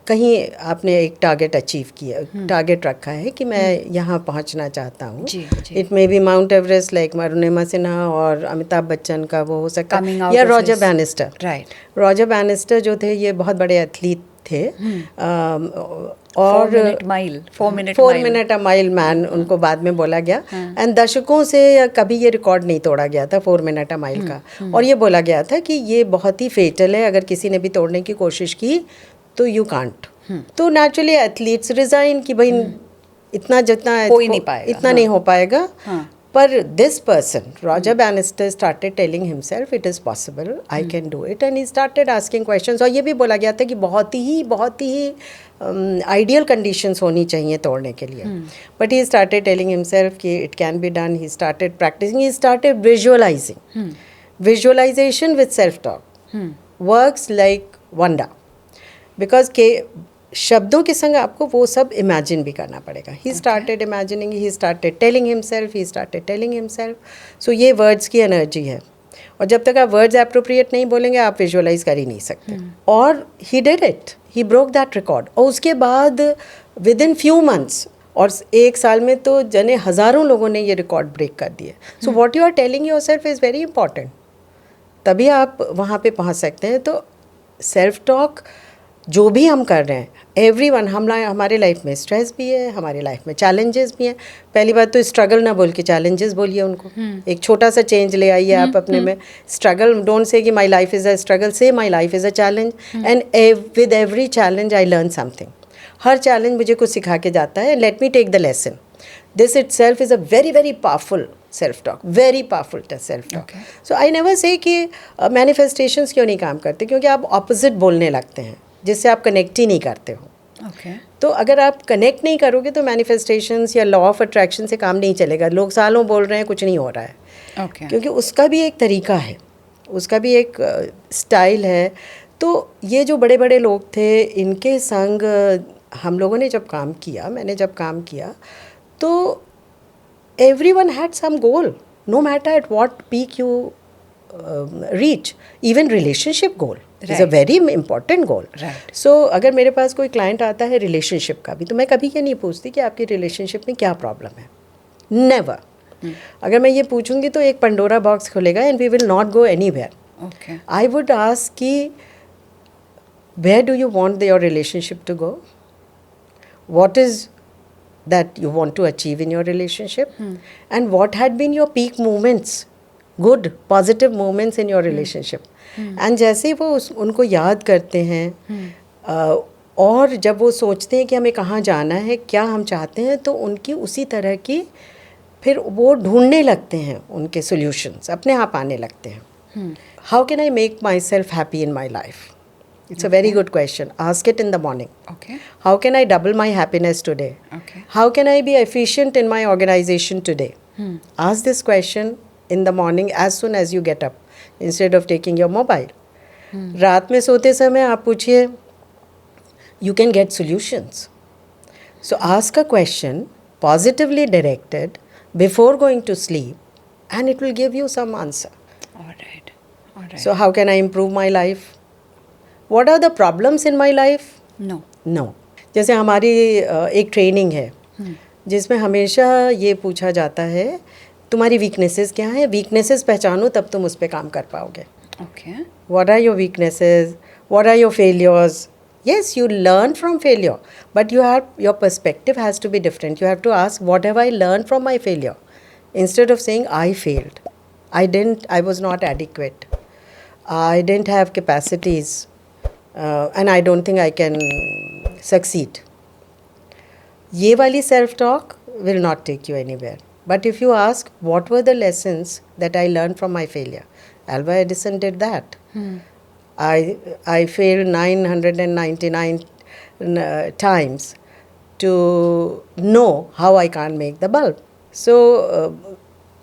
कहीं आपने एक target achieve किया, target रखा है कि मैं यहाँ पहुँचना चाहता हूँ. जी, जी. It may be mount Everest, like Arunima Sinha और अमिताभ बच्चन का वो हो सकता Coming है, out या of Roger his- banister. Right. Roger banister जो थे ये बहुत बड़े एथलीट थे. 4 minute mile, 4 minute 4 mile. Minute अ माइल मैन उनको बाद में बोला गया. एंड दशकों से कभी ये रिकॉर्ड नहीं तोड़ा गया था 4 मिनट अ माइल का. और ये बोला गया था कि ये बहुत ही फेटल है, अगर किसी ने भी तोड़ने की कोशिश की तो यू कांट. तो नेचुरली एथलीट्स रिजाइन कि भाई इतना जितना हो ही नहीं पाएगा. इतना नहीं हो पाएगा. हाँ. पर this person, Roger Bannister, started telling himself it is possible, I can do it, and he started asking questions. और ये भी बोला गया था कि बहुत ही आइडियल कंडीशंस होनी चाहिए तोड़ने के लिए. But he started telling himself कि it can be done. He started practising, he started visualizing. Visualization with self talk works like wonder, because के शब्दों के संग आपको वो सब इमेजिन भी करना पड़ेगा. He started imagining, he started telling himself, he started telling himself. So ये वर्ड्स की एनर्जी है. और जब तक आप वर्ड्स एप्रोप्रिएट नहीं बोलेंगे आप विजुअलाइज कर ही नहीं सकते. और he did it, he broke that record. और उसके बाद विद इन फ्यू मंथ्स और 1 साल में तो जने हज़ारों लोगों ने ये रिकॉर्ड ब्रेक कर दिए. So what you are telling your self is very important. तभी आप वहाँ पे पहुँच सकते हैं. तो सेल्फ टॉक जो भी हम कर रहे हैं, एवरीवन, हमारे लाइफ में स्ट्रेस भी है, हमारे लाइफ में चैलेंजेस भी हैं. पहली बात तो स्ट्रगल ना बोल के चैलेंजेस बोलिए उनको. एक छोटा सा चेंज ले आइए आप अपने में. स्ट्रगल, डोंट से कि my life is a struggle, say my life is a challenge, and with every challenge I learn something. हर चैलेंज मुझे कुछ सिखा के जाता है. Let me take the lesson. This itself is a very very powerful self talk, very powerful self talk. So I never say कि manifestations क्यों नहीं काम करते, क्योंकि आप ऑपोजिट बोलने लगते हैं जिससे आप कनेक्ट ही नहीं करते हो. Okay. तो अगर आप कनेक्ट नहीं करोगे तो मैनिफेस्टेशंस या लॉ ऑफ अट्रैक्शन से काम नहीं चलेगा. लोग सालों बोल रहे हैं, कुछ नहीं हो रहा है. Okay. क्योंकि उसका भी एक तरीका है, उसका भी एक स्टाइल है. तो ये जो बड़े बड़े लोग थे, इनके संग हम लोगों ने जब काम किया, मैंने जब काम किया, तो everyone had some goal, no matter at what peak you reach. Even relationship goal is a very important goal. Right. So अगर मेरे पास कोई क्लाइंट आता है रिलेशनशिप का भी, तो मैं कभी ये नहीं पूछती कि आपकी रिलेशनशिप में क्या प्रॉब्लम है. नेवर. अगर मैं ये पूछूंगी तो एक पंडोरा बॉक्स खुलेगा and we will not go anywhere. Okay. I would ask कि where do you want your relationship to go? What is that you want to achieve in your relationship? And what had been your peak moments, good, positive moments in your relationship? And जैसे वो उनको याद करते हैं और जब वो सोचते हैं कि हमें कहाँ जाना है, क्या हम चाहते हैं, तो उनकी उसी तरह की फिर वो ढूंढने लगते हैं, उनके सॉल्यूशंस अपने आप आने लगते हैं. How can I make my self happy in my life? It's a very good question. Ask it in the morning. Okay. How can I double my happiness today? Okay. How can I be efficient in my organization today? Ask this question in the morning as soon as you get up, instead of taking your mobile. रात में सोते समय आप पूछिए, you can get solutions. So ask a question, positively directed, before going to sleep, and it will give you some answer. All right. All right. So how can I improve my life? What are the problems in my life? No. No. जैसे हमारी एक training है जिसमें हमेशा ये पूछा जाता है तुम्हारी वीकनेसेस क्या हैं, वीकनेसेस पहचानो तब तुम उस पर काम कर पाओगे. Okay. What are your weaknesses? What are your failures? Yes, you learn from failure, but your perspective has to be different. You have to ask, what have I learned from my failure? Instead of saying, I failed. I was not adequate. I didn't have capacities. And I don't think I can succeed. ये वाली self-talk will not take you anywhere. But if you ask, what were the lessons that I learned from my failure? Alva Edison did that. I failed 999 times to know how I can't make the bulb. So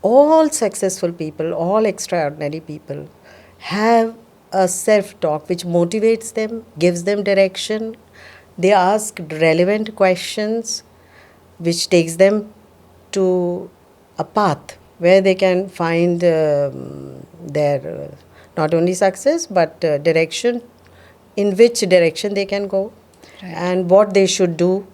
all successful people, all extraordinary people have a self-talk which motivates them, gives them direction. They ask relevant questions which takes them to a path where they can find their not only success but direction, in which direction they can go. Right. And what they should do.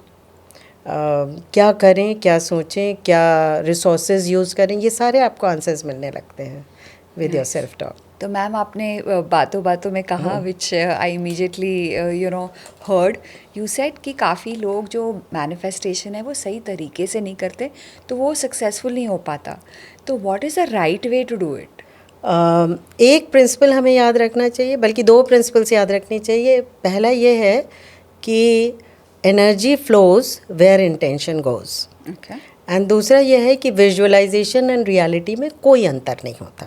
क्या करें, क्या सोचें, क्या resources use करें, ये सारे आपको answers मिलने लगते हैं विद योर सेल्फ टॉक. तो मैम आपने बातों बातों में कहा which I immediately heard, you said कि काफ़ी लोग जो मैनिफेस्टेशन है वो सही तरीके से नहीं करते तो वो सक्सेसफुल नहीं हो पाता. तो what is the right way to do it? एक प्रिंसिपल हमें याद रखना चाहिए, बल्कि दो प्रिंसिपल्स याद रखनी चाहिए. पहला ये है कि energy flows where intention goes. Okay. And दूसरा ये है कि विजुअलाइजेशन एंड रियलिटी में कोई अंतर नहीं होता.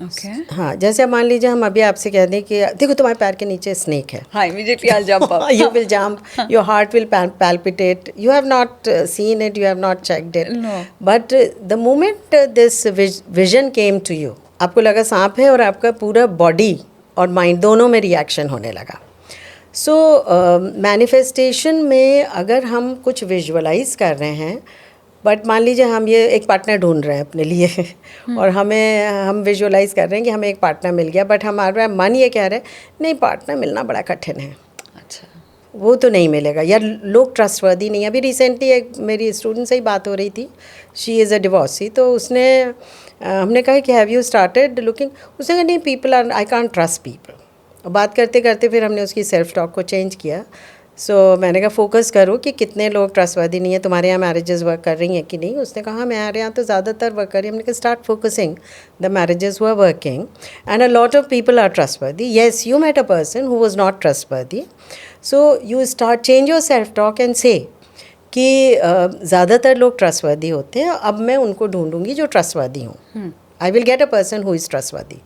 ओके. हाँ, जैसे अब मान लीजिए हम अभी आपसे कह दें कि देखो तुम्हारे पैर के नीचे स्नेक है. हाँ, immediately I jump up. You will jump, your heart will palpitate. You have not seen it, you have not checked it. No. But the moment this vision came to you, आपको लगा सांप है और आपका पूरा body और mind दोनों में रिएक्शन होने लगा. सो मैनिफेस्टेशन में अगर हम कुछ विजुअलाइज कर रहे हैं, बट मान लीजिए हम ये एक पार्टनर ढूंढ रहे हैं अपने लिए और हम विजुअलाइज कर रहे हैं कि हमें एक पार्टनर मिल गया, बट हमारा मन ये कह रहा है नहीं पार्टनर मिलना बड़ा कठिन है. अच्छा. वो तो नहीं मिलेगा, या लोग ट्रस्टवर्दी नहीं. अभी रिसेंटली एक मेरी स्टूडेंट से ही बात हो रही थी, शी इज़ अ डिवोर्सी. तो उसने हमने कहा कि हैव यू स्टार्टेड लुकिंग. उसने कहा नहीं people are, I can't trust people. बात करते करते फिर हमने उसकी सेल्फ टॉक को चेंज किया. सो मैंने कहा फोकस करो कि कितने लोग ट्रस्टवर्दी नहीं है, तुम्हारे यहाँ मैरिजेस वर्क कर रही हैं कि नहीं. उसने कहा मेरे यहाँ तो ज़्यादातर वर्क कर रही है. हमने कहा start focusing the marriages who are working and a lot of people are trustworthy. Yes you met a person who was not trustworthy. So you start change your self talk and say कि ज़्यादातर लोग trustworthy होते हैं, अब मैं उनको ढूंढूंगी जो trustworthy हूँ. I will get a person who is trustworthy.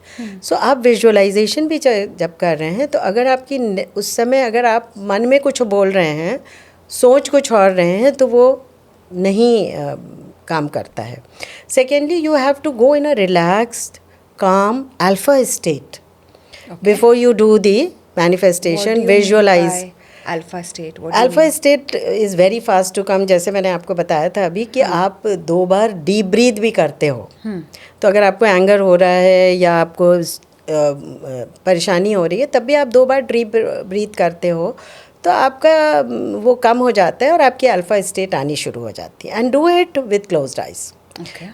So आप विजुअलाइजेशन भी जब कर रहे हैं तो अगर आपकी उस समय अगर आप मन में कुछ बोल रहे हैं, सोच कुछ और रहे हैं, तो वो नहीं काम करता है. Secondly you have to go in a relaxed calm alpha state before you do the manifestation. Visualize alpha state. Alpha state is very fast to come. जैसे मैंने आपको बताया था अभी कि आप 2 बार डीप ब्रीथ भी करते हो. तो अगर आपको एंगर हो रहा है या आपको परेशानी हो रही है तब भी आप 2 बार डीप ब्रीथ करते हो तो आपका वो कम हो जाता है और आपकी अल्फा स्टेट आनी शुरू हो जाती है. And do it with closed eyes. Okay.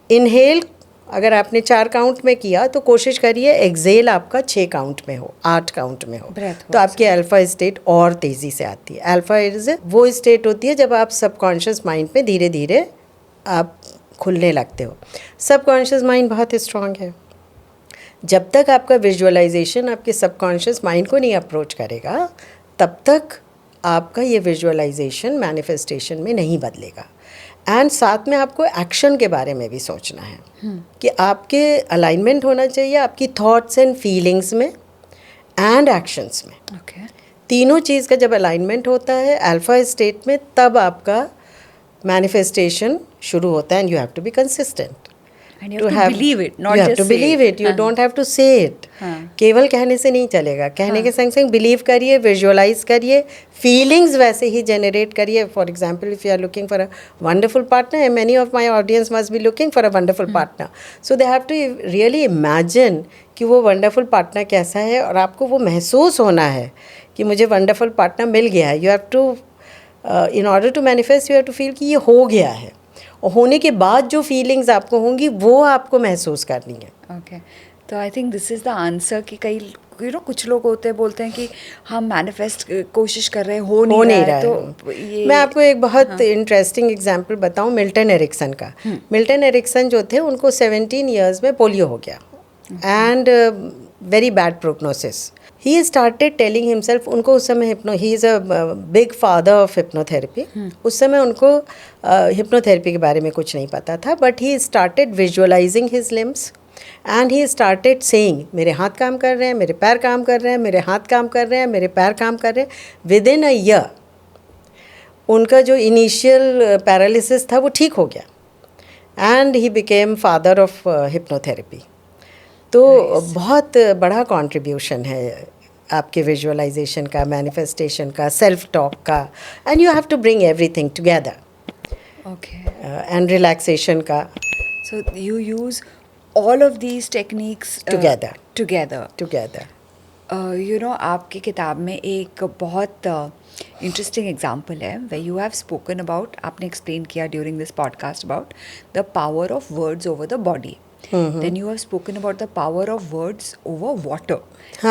Inhale अगर आपने 4 काउंट में किया तो कोशिश करिए एक्सेल आपका 6 काउंट में हो, 8 काउंट में हो. तो आपकी अल्फा स्टेट और तेज़ी से आती है. अल्फा इज वो स्टेट होती है जब आप सबकॉन्शियस माइंड पे धीरे धीरे आप खुलने लगते हो. सबकॉन्शियस माइंड बहुत स्ट्रांग है. जब तक आपका विजुअलाइजेशन आपके सबकॉन्शियस माइंड को नहीं अप्रोच करेगा तब तक आपका ये विजुअलाइजेशन मैनिफेस्टेशन में नहीं बदलेगा. एंड साथ में आपको एक्शन के बारे में भी सोचना है कि आपके अलाइनमेंट होना चाहिए आपकी थॉट्स एंड फीलिंग्स में एंड एक्शंस में. ओके. तीनों चीज़ का जब अलाइनमेंट होता है अल्फा स्टेट में तब आपका मैनिफेस्टेशन शुरू होता है. And you have to be consistent. And you have to believe it, not you have just to say believe it. You हाँ. don't have to say it. हाँ. केवल कहने से नहीं चलेगा, कहने हाँ. के संग संग बिलीव करिए, विजुअलाइज करिए, फीलिंग्स वैसे ही जनरेट करिए. For example, if you are looking for a wonderful partner, and many of my audience must be looking for a wonderful partner, so they have to really imagine कि वो wonderful partner कैसा है, और आपको वो महसूस होना है कि मुझे वंडरफुल पार्टनर मिल गया है. You have to, in order to manifest, you have to feel कि ये हो गया है, और होने के बाद जो फीलिंग्स आपको होंगी वो आपको महसूस करनी है. ओके, तो I think this is the answer कि कई कुछ लोग होते हैं, बोलते हैं कि हम मैनिफेस्ट कोशिश कर रहे हैं, हो नहीं रहा है. तो ये मैं आपको एक बहुत इंटरेस्टिंग एग्जांपल बताऊं, मिल्टन एरिक्सन का. मिल्टन एरिक्सन जो थे, उनको 17 इयर्स में पोलियो हो गया, and very bad prognosis. He started telling himself, उनको उस समय he is a big father of hypnotherapy. उस समय उनको हिप्नोथेरेपी के बारे में कुछ नहीं पता था, but he started visualising his limbs, and he started saying, मेरे हाथ काम कर रहे हैं, मेरे पैर काम कर रहे हैं, मेरे हाथ काम कर रहे हैं, मेरे पैर काम कर रहे हैं. विद इन अ ईयर उनका जो इनिशियल पैरालिसिस था वो ठीक हो गया, and he became father of hypnotherapy. तो बहुत बड़ा कंट्रीब्यूशन है आपके विजुअलाइजेशन का, मैनिफेस्टेशन का, सेल्फ टॉक का, and you have to bring everything together. Okay, and relaxation का. So you use all of these techniques Together. together. You know, आपकी किताब में एक बहुत इंटरेस्टिंग एग्जाम्पल है where you have spoken about, आपने एक्सप्लेन किया during this podcast about the power of words over the body. Then you have spoken about the power of words over water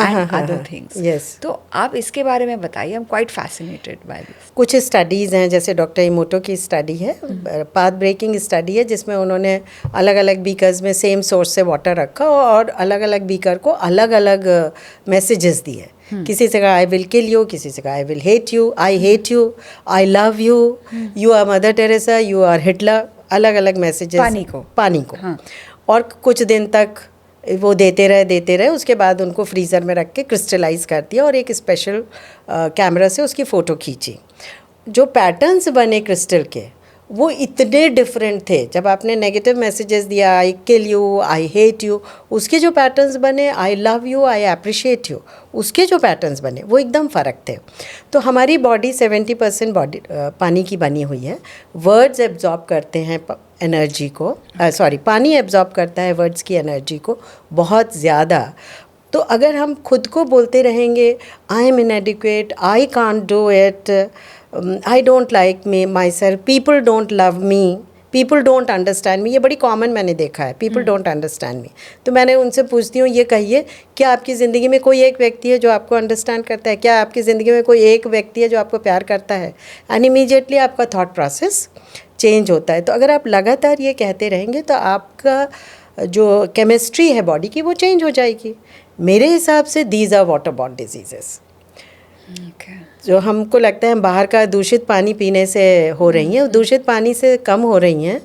and other things. Yes. तो आप इसके बारे में बताइए, I'm quite fascinated by this. कुछ studies हैं, जैसे doctor इमोटो की स्टडी है, पाथ ब्रेकिंग स्टडी है, जिसमें उन्होंने अलग अलग बीकर्स में सेम सोर्स से वाटर रखा और अलग अलग बीकर को अलग अलग मैसेजेस दिए. किसी से कहा आई विल किल यू, किसी से कहा I will hate you, I hate you, I love you, you are Mother Teresa, you are Hitler, अलग अलग मैसेजेस पानी को. हाँ. और कुछ दिन तक वो देते रहे. उसके बाद उनको फ्रीज़र में रख के क्रिस्टलाइज कर दिया और एक स्पेशल कैमरा से उसकी फ़ोटो खींची. जो पैटर्न्स बने क्रिस्टल के, वो इतने डिफरेंट थे. जब आपने नेगेटिव मैसेजेस दिया, I kill you, I hate you, उसके जो पैटर्न्स बने, I love you, I appreciate you, उसके जो पैटर्न्स बने वो एकदम फ़र्क थे. तो हमारी बॉडी 70% बॉडी पानी की बनी हुई है. वर्ड्स एब्जॉर्ब करते हैं एनर्जी को, पानी एब्जॉर्ब करता है वर्ड्स की एनर्जी को बहुत ज़्यादा. तो अगर हम खुद को बोलते रहेंगे I am इनएडिक्वेट, I can't do it, I don't like me my self, people don't love me, people don't understand me, ये बड़ी कॉमन मैंने देखा है, पीपल डोंट अंडरस्टैंड मी. तो मैंने उनसे पूछती हूँ, ये कहिए, क्या आपकी ज़िंदगी में कोई एक व्यक्ति है जो आपको अंडरस्टैंड करता है? क्या आपकी ज़िंदगी में कोई एक व्यक्ति है जो आपको प्यार करता है? एंड इमीडिएटली आपका थॉट प्रोसेस चेंज होता है. तो अगर आप लगातार ये कहते रहेंगे तो आपका जो केमिस्ट्री है बॉडी की वो चेंज हो जाएगी. मेरे हिसाब से these are water borne diseases. जो हमको लगता है हम बाहर का दूषित पानी पीने से हो रही हैं, दूषित पानी से कम हो रही हैं.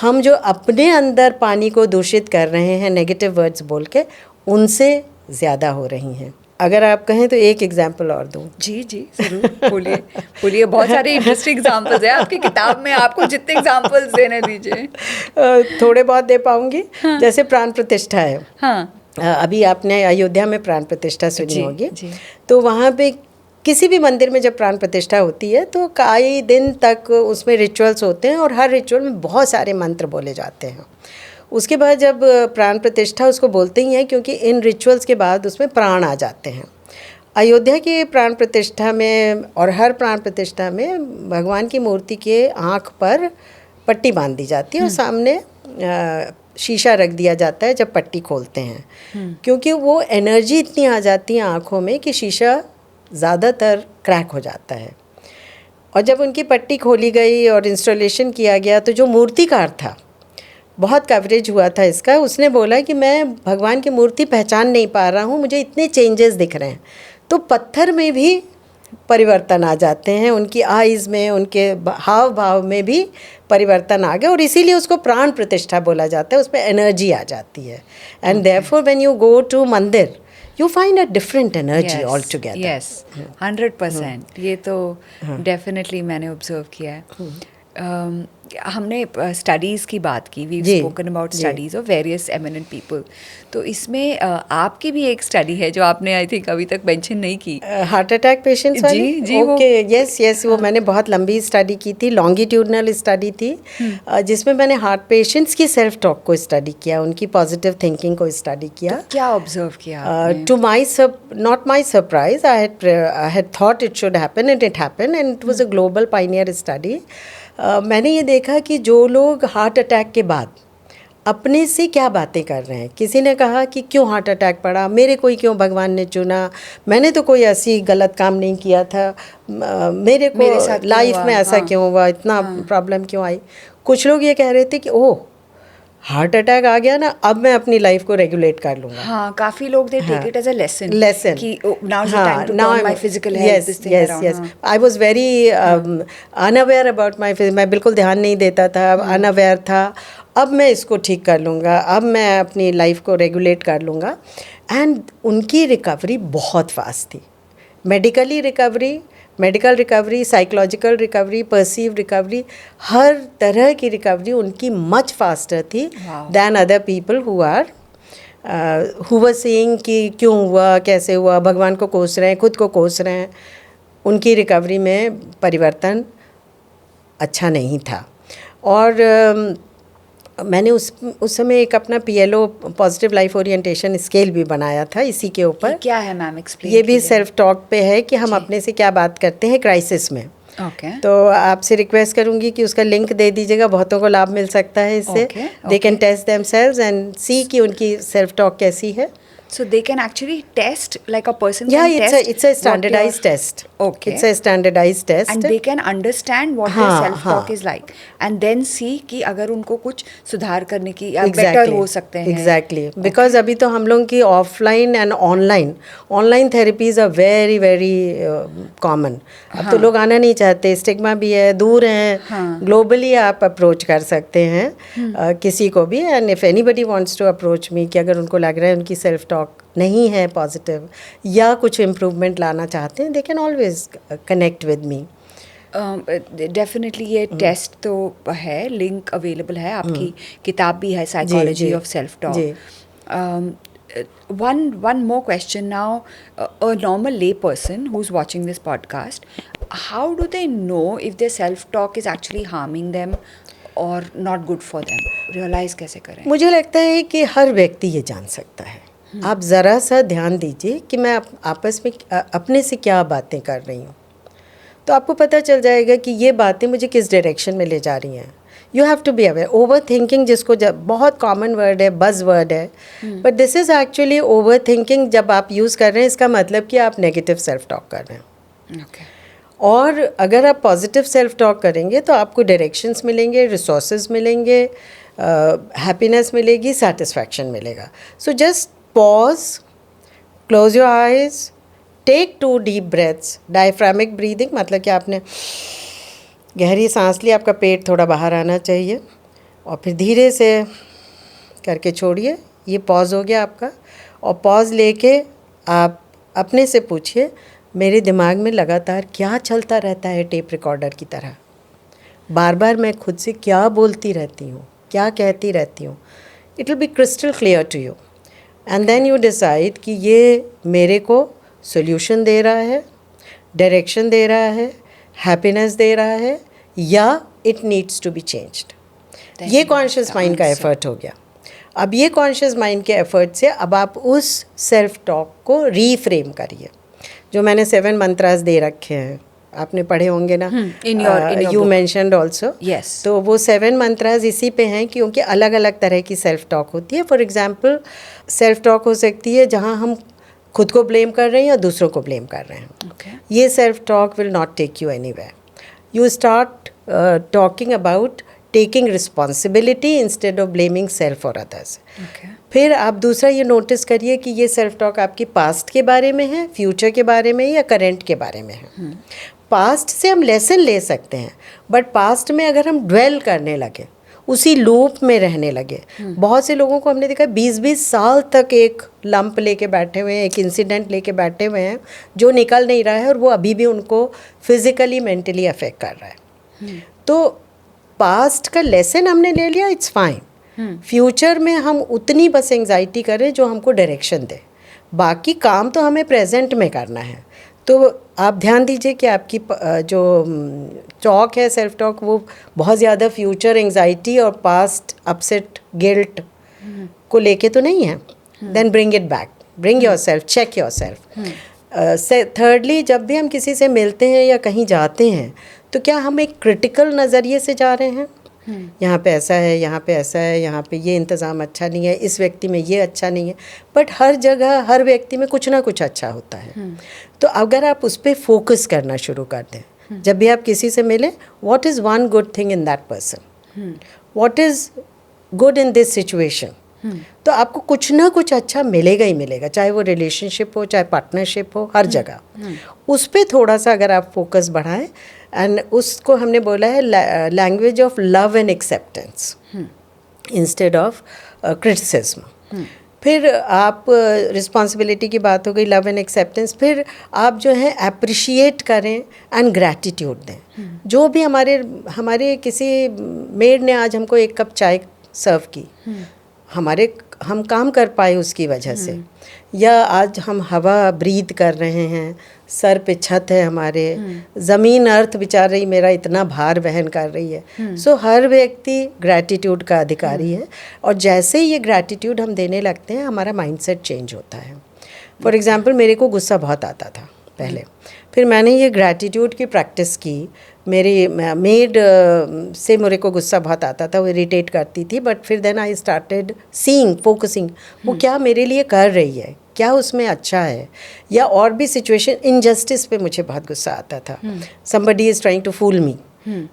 हम जो अपने अंदर पानी को दूषित कर रहे हैं नेगेटिव वर्ड्स बोल के, उनसे ज़्यादा हो रही हैं. अगर आप कहें तो एक एग्जाम्पल और दूँ. जी ज़रूर, बोलिए. बहुत सारे इंटरेस्टिंग एग्जाम्पल्स हैं आपकी किताब में, आपको जितने एग्जाम्पल्स देने दीजिए. थोड़े बहुत दे पाऊँगी. हाँ. जैसे प्राण प्रतिष्ठा है. हाँ. अभी आपने अयोध्या में प्राण प्रतिष्ठा सुनी होगी. तो वहाँ पे किसी भी मंदिर में जब प्राण प्रतिष्ठा होती है तो कई दिन तक उसमें रिचुअल्स होते हैं, और हर रिचुअल में बहुत सारे मंत्र बोले जाते हैं. उसके बाद जब प्राण प्रतिष्ठा उसको बोलते ही हैं क्योंकि इन रिचुअल्स के बाद उसमें प्राण आ जाते हैं. अयोध्या की प्राण प्रतिष्ठा में और हर प्राण प्रतिष्ठा में भगवान की मूर्ति के आँख पर पट्टी बांध दी जाती है और सामने शीशा रख दिया जाता है जब पट्टी खोलते हैं, क्योंकि वो एनर्जी इतनी आ जाती है आँखों में कि शीशा ज़्यादातर क्रैक हो जाता है. और जब उनकी पट्टी खोली गई और इंस्टॉलेशन किया गया तो जो मूर्तिकार था, बहुत कवरेज हुआ था इसका, उसने बोला कि मैं भगवान की मूर्ति पहचान नहीं पा रहा हूँ, मुझे इतने चेंजेस दिख रहे हैं. तो पत्थर में भी परिवर्तन आ जाते हैं, उनकी आइज़ में, उनके हाव भाव में भी परिवर्तन आ गया, और इसीलिए उसको प्राण प्रतिष्ठा बोला जाता है. उसमें एनर्जी आ जाती है. And therefore when you go to mandir you find a different energy altogether. Yes, 100%. ये तो definitely मैंने observe किया है. हमने स्टडीज़ की बात की, वी जी, स्पोकन अबाउट जी। Studies of various eminent people, तो इसमें आपकी भी एक स्टडी है जो आपने आई थिंक अभी तक मेंशन नहीं की। हार्ट अटैक पेशेंट्स वाली? जी, जी, वो ओके, यस यस, वो हाँ। मैंने बहुत लंबी स्टडी की थी, लॉन्गिट्यूडनल स्टडी थी, जिसमें मैंने हार्ट पेशेंट्स की सेल्फ टॉक को स्टडी किया, उनकी पॉजिटिव थिंकिंग को स्टडी तो किया. क्या ऑब्जर्व किया आपने? To my not my surprise, I had thought it should happen and it happened, and it was a global pioneer study. मैंने ये देखा कि जो लोग हार्ट अटैक के बाद अपने से क्या बातें कर रहे हैं. किसी ने कहा कि क्यों हार्ट अटैक पड़ा, मेरे को ही क्यों भगवान ने चुना, मैंने तो कोई ऐसी गलत काम नहीं किया था, मेरे साथ को क्यों लाइफ हुआ? में ऐसा हाँ। क्यों हुआ, इतना प्रॉब्लम क्यों आई. कुछ लोग ये कह रहे थे कि ओह हार्ट अटैक आ गया ना, अब मैं अपनी लाइफ को रेगुलेट कर लूँगा. हाँ, काफी लोग दे टेक हाँ, it as a lesson lesson. कि now is the time to turn my physical health this thing around. yes. I was very unaware about my मैं बिल्कुल ध्यान नहीं देता था, अनअवेयर था. अब मैं इसको ठीक कर लूँगा, अब मैं अपनी लाइफ को रेगुलेट कर लूँगा. एंड उनकी रिकवरी बहुत फास्ट थी. Medical recovery, psychological recovery, perceive recovery, हर तरह की रिकवरी उनकी मच फास्टर थी than other people who were saying कि क्यों हुआ, कैसे हुआ, भगवान को कोस रहे हैं, खुद को कोस रहे हैं. उनकी रिकवरी में परिवर्तन अच्छा नहीं था. और मैंने उस समय एक अपना PLO positive life orientation scale भी बनाया था इसी के ऊपर. क्या है मैम, एक्सप्लेन. ये भी सेल्फ टॉक पे है कि हम अपने से क्या बात करते हैं क्राइसिस में. ओके. तो आपसे रिक्वेस्ट करूंगी कि उसका लिंक दे दीजिएगा, बहुतों को लाभ मिल सकता है इससे. They can test themselves and see कि उनकी सेल्फ टॉक कैसी है. So they can actually test, like a person Yeah, can it's test. a standardized test. Okay. It's a standardized test. And they can understand what हाँ, their self talk हाँ. is like, and then see कि अगर उनको कुछ सुधार करने की या बेटर हो सकते हैं. एग्जैक्टली, बिकॉज अभी तो हम लोगों की offline and online therapies are very very common. अब तो लोग आना नहीं चाहते, स्टिग्मा भी है, दूर हैं. ग्लोबली आप अप्रोच कर सकते हैं किसी को भी. And if anybody wants to approach me कि अगर उनको लग रहा है उनकी सेल्फ टॉक नहीं है पॉजिटिव या कुछ इम्प्रूवमेंट लाना चाहते हैं, they can always connect with me. Definitely ये टेस्ट तो है, लिंक अवेलेबल है, आपकी किताब भी है, psychology of self talk. One more question now. A normal lay person who's watching this podcast, how do they know if their self-talk is actually harming them or not good for them? Realize कैसे करें? मुझे लगता है कि हर व्यक्ति ये जान सकता है. आप ज़रा सा ध्यान दीजिए कि मैं आपस में अपने से क्या बातें कर रही हूँ, तो आपको पता चल जाएगा कि ये बातें मुझे किस डायरेक्शन में ले जा रही हैं. You have to be aware. Overthinking, जिसको बहुत कॉमन वर्ड है, बज वर्ड है, but this is actually overthinking. जब आप यूज़ कर रहे हैं इसका मतलब कि आप नेगेटिव सेल्फ टॉक कर रहे हैं. Okay. और अगर आप पॉजिटिव सेल्फ टॉक करेंगे तो आपको डायरेक्शंस मिलेंगे, रिसोर्सेज मिलेंगे, हैप्पीनेस मिलेगी, सेटिस्फैक्शन मिलेगा. So just pause, close your eyes, take 2 deep breaths. Diaphragmatic breathing मतलब कि आपने गहरी सांस ली, आपका पेट थोड़ा बाहर आना चाहिए, और फिर धीरे से करके छोड़िए. ये पॉज हो गया आपका. और पॉज लेके आप अपने से पूछिए, मेरे दिमाग में लगातार क्या चलता रहता है टेप रिकॉर्डर की तरह. बार बार मैं खुद से क्या बोलती रहती हूँ, क्या कहती रहती हूँ. It will be crystal clear to you. And then you decide कि ये मेरे को सोल्यूशन दे रहा है, डायरेक्शन दे रहा है, हैप्पीनेस दे रहा है, या it needs to be changed. ये कॉन्शियस माइंड का एफर्ट हो गया. अब ये कॉन्शियस माइंड के एफर्ट से अब आप उस सेल्फ टॉक को रीफ्रेम करिए. जो मैंने 7 मंत्रास दे रखे हैं, आपने पढ़े होंगे ना, in your you book. Mentioned also. Yes. तो वो 7 मंत्रास इसी पे हैं क्योंकि अलग अलग तरह की सेल्फ टॉक होती है. फॉर एग्जाम्पल, सेल्फ टॉक हो सकती है जहाँ हम खुद को ब्लेम कर रहे हैं या दूसरों को ब्लेम कर रहे हैं. Okay. ये self talk will not take you anywhere. You start talking about taking responsibility instead of blaming self और अदर्स. Okay. फिर आप दूसरा ये नोटिस करिए कि ये सेल्फ टॉक आपकी पास्ट के बारे में है, फ्यूचर के बारे में या करेंट के बारे में है. पास्ट से हम लेसन ले सकते हैं, बट पास्ट में अगर हम ड्वेल करने लगे, उसी लूप में रहने लगे, बहुत से लोगों को हमने देखा 20-20 साल तक एक लंप लेके बैठे हुए हैं, एक इंसिडेंट लेके बैठे हुए हैं जो निकल नहीं रहा है, और वो अभी भी उनको फिजिकली मेंटली अफेक्ट कर रहा है. तो पास्ट का लेसन हमने ले लिया, इट्स फाइन। फ्यूचर में हम उतनी बस एंजाइटी करें जो हमको डायरेक्शन दे, बाकी काम तो हमें प्रेजेंट में करना है। तो आप ध्यान दीजिए कि आपकी जो टॉक है, सेल्फ टॉक, वो बहुत ज़्यादा फ्यूचर एंजाइटी और पास्ट अपसेट गिल्ट को लेके तो नहीं है। Then bring it back, bring your self, check your self. Thirdly, जब भी हम किसी से मिलते हैं या कहीं जाते हैं तो क्या हम एक क्रिटिकल नज़रिए से जा रहे हैं? यहाँ पे ऐसा है, यहाँ पे ऐसा है, यहाँ पे ये इंतज़ाम अच्छा नहीं है, इस व्यक्ति में ये अच्छा नहीं है। बट हर जगह हर व्यक्ति में कुछ ना कुछ अच्छा होता है। तो अगर आप उस पर फोकस करना शुरू कर दें, जब भी आप किसी से मिलें, what is one good thing in that person, what is good in this situation, तो आपको कुछ ना कुछ अच्छा मिलेगा ही मिलेगा, चाहे वो रिलेशनशिप हो, चाहे पार्टनरशिप हो, हर जगह उस पर थोड़ा सा अगर आप फोकस बढ़ाएं। एंड उसको हमने बोला है language of love and acceptance instead of criticism. फिर आप रिस्पॉन्सिबिलिटी की बात हो गई, लव एंड एक्सेप्टेंस। फिर आप जो है अप्रिशिएट करें एंड ग्रैटिट्यूड दें। जो भी हमारे किसी मेड ने आज हमको एक कप चाय सर्व की, हम काम कर पाए उसकी वजह से, या आज हम हवा ब्रीथ कर रहे हैं, सर पे छत है हमारे, ज़मीन अर्थ बेचारी मेरा इतना भार वहन कर रही है। सो हर व्यक्ति ग्रैटिट्यूड का अधिकारी है, और जैसे ही ये ग्रैटिट्यूड हम देने लगते हैं हमारा माइंडसेट चेंज होता है। फॉर एग्ज़ाम्पल, मेरे को गुस्सा बहुत आता था पहले, फिर मैंने ये ग्रैटिट्यूड की प्रैक्टिस की। मेरी मेड से मेरे को गुस्सा बहुत आता था, वो इरिटेट करती थी, बट फिर then I started seeing, focusing, वो क्या मेरे लिए कर रही है, क्या उसमें अच्छा है। या और भी सिचुएशन, इनजस्टिस पे मुझे बहुत गुस्सा आता था, somebody is trying to fool me,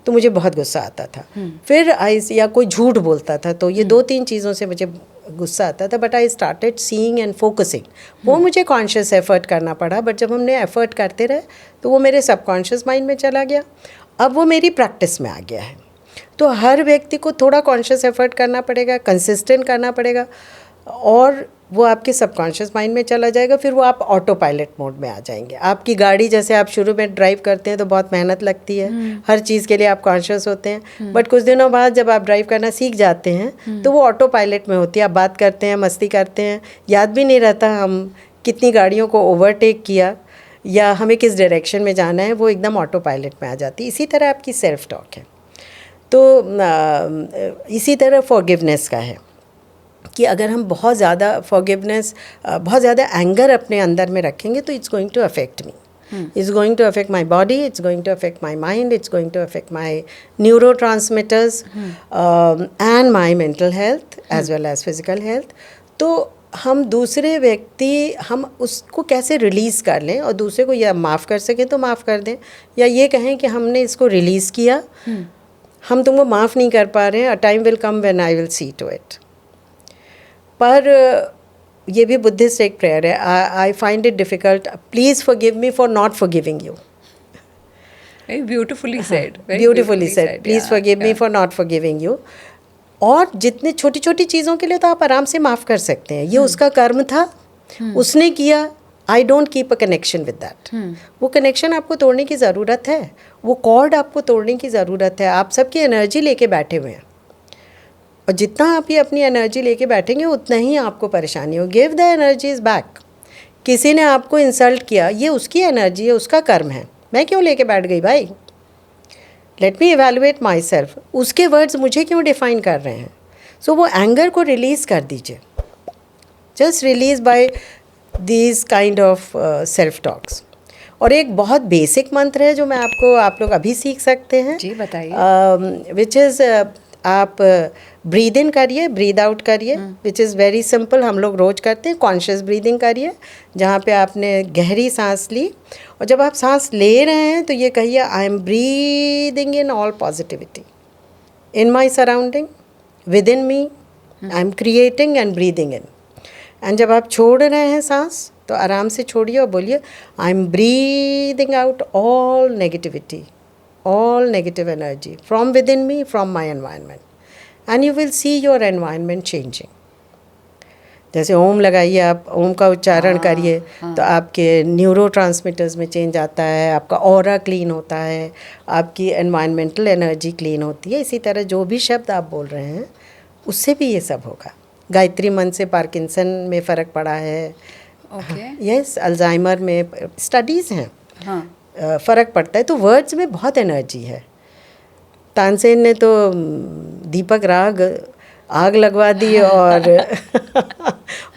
तो मुझे बहुत गुस्सा आता था। फिर या कोई झूठ बोलता था, तो ये 2-3 चीज़ों से मुझे गुस्सा आता था। But I started seeing and focusing. वो मुझे कॉन्शियस एफर्ट करना पड़ा, बट जब हमने एफर्ट करते रहे तो वो मेरे सबकॉन्शियस माइंड में चला गया। अब वो मेरी प्रैक्टिस में आ गया है। तो हर व्यक्ति को थोड़ा कॉन्शियस एफर्ट करना पड़ेगा, कंसिस्टेंट करना पड़ेगा, और वो आपके सबकॉन्शियस माइंड में चला जाएगा। फिर वो आप ऑटो पायलट मोड में आ जाएंगे। आपकी गाड़ी, जैसे आप शुरू में ड्राइव करते हैं तो बहुत मेहनत लगती है, हर चीज़ के लिए आप कॉन्शियस होते हैं, बट कुछ दिनों बाद जब आप ड्राइव करना सीख जाते हैं तो वो ऑटो पायलट में होती है। आप बात करते हैं, मस्ती करते हैं, याद भी नहीं रहता हम कितनी गाड़ियों को ओवरटेक किया या हमें किस डायरेक्शन में जाना है, वो एकदम ऑटो पायलट में आ जाती है। इसी तरह आपकी सेल्फ टॉक है। तो इसी तरह फॉरगिवनेस का है कि अगर हम बहुत ज़्यादा फॉरगिवनेस, बहुत ज़्यादा एंगर अपने अंदर में रखेंगे तो it's going to affect me, it's going to affect my body, it's going to affect my mind, it's going to affect my neurotransmitters and my mental health as well as physical health. तो हम दूसरे व्यक्ति, हम उसको कैसे release कर लें और दूसरे को या माफ़ कर सकें तो माफ़ कर दें, या ये कहें कि हमने इसको रिलीज़ किया, हम तुमको माफ़ नहीं कर पा रहे हैं, a time will come when I will see to it. पर ये भी बुद्धिस्ट एक प्रेयर है, I find it difficult, please forgive me for not forgiving you. Beautifully said, beautifully said, please forgive me for not forgiving you. और जितनी छोटी छोटी चीज़ों के लिए तो आप आराम से माफ़ कर सकते हैं, ये उसका कर्म था, उसने किया, I don't keep a connection with that. वो कनेक्शन आपको तोड़ने की ज़रूरत है, वो कॉर्ड आपको तोड़ने की ज़रूरत है। आप सबकी एनर्जी लेके बैठे हुए हैं, और जितना आप ये अपनी एनर्जी लेके बैठेंगे उतना ही आपको परेशानी हो। Give the energies back. किसी ने आपको इंसल्ट किया, ये उसकी एनर्जी है, उसका कर्म है, मैं क्यों लेके बैठ गई भाई? Let me evaluate my self. उसके वर्ड्स मुझे क्यों डिफाइन कर रहे हैं? सो वो एंगर को रिलीज़ कर दीजिए, just release by these kind of self talks. और एक बहुत बेसिक मंत्र है जो मैं आप लोग अभी सीख सकते हैं। जी बताइए। विच इज़ आप ब्रीद इन करिए, ब्रीद आउट करिए, विच इज़ वेरी सिंपल, हम लोग रोज़ करते हैं। कॉन्शियस ब्रीदिंग करिए, जहाँ पे आपने गहरी सांस ली, और जब आप सांस ले रहे हैं तो ये कहिए, I am breathing in all positivity in my surrounding, with in me, I am creating and breathing in. And जब आप छोड़ रहे हैं सांस तो आराम से छोड़िए और बोलिए, I am breathing out all negativity, all negative energy from within me, from my environment, and you will see your environment changing. जैसे ओम लगाइए, आप ओम का उच्चारण करिए तो आपके न्यूरोट्रांसमीटर्स में चेंज आता है, आपका ऑरा क्लीन होता है, आपकी एनवायरमेंटल एनर्जी क्लीन होती है। इसी तरह जो भी शब्द आप बोल रहे हैं उससे भी ये सब होगा। गायत्री मंत्र से पार्किंसन में फ़र्क पड़ा है। ओके। यस, अल्जाइमर में स्टडीज़ हैं। हाँ। फ़र्क पड़ता है। तो वर्ड्स में बहुत एनर्जी है। तानसेन ने तो दीपक राग आग लगवा दी और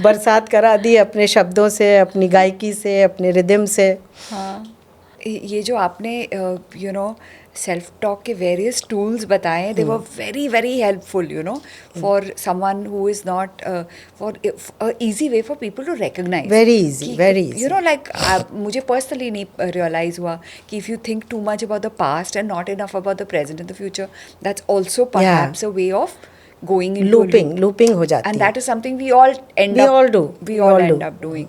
बरसात करा दी अपने शब्दों से, अपनी गायकी से, अपने रिदम से। हाँ, ये जो आपने सेल्फ टॉक के वेरियस टूल्स बताए, they were very very helpful for someone who is not, for easy way for people to recognize. Very easy, very easy. Like मुझे पर्सनली नहीं रियलाइज हुआ कि if you think too much about the past and not enough about the present and the future, that's also perhaps a way of going into looping हो जाती है। and that is something we all end We up all do. we all end up doing.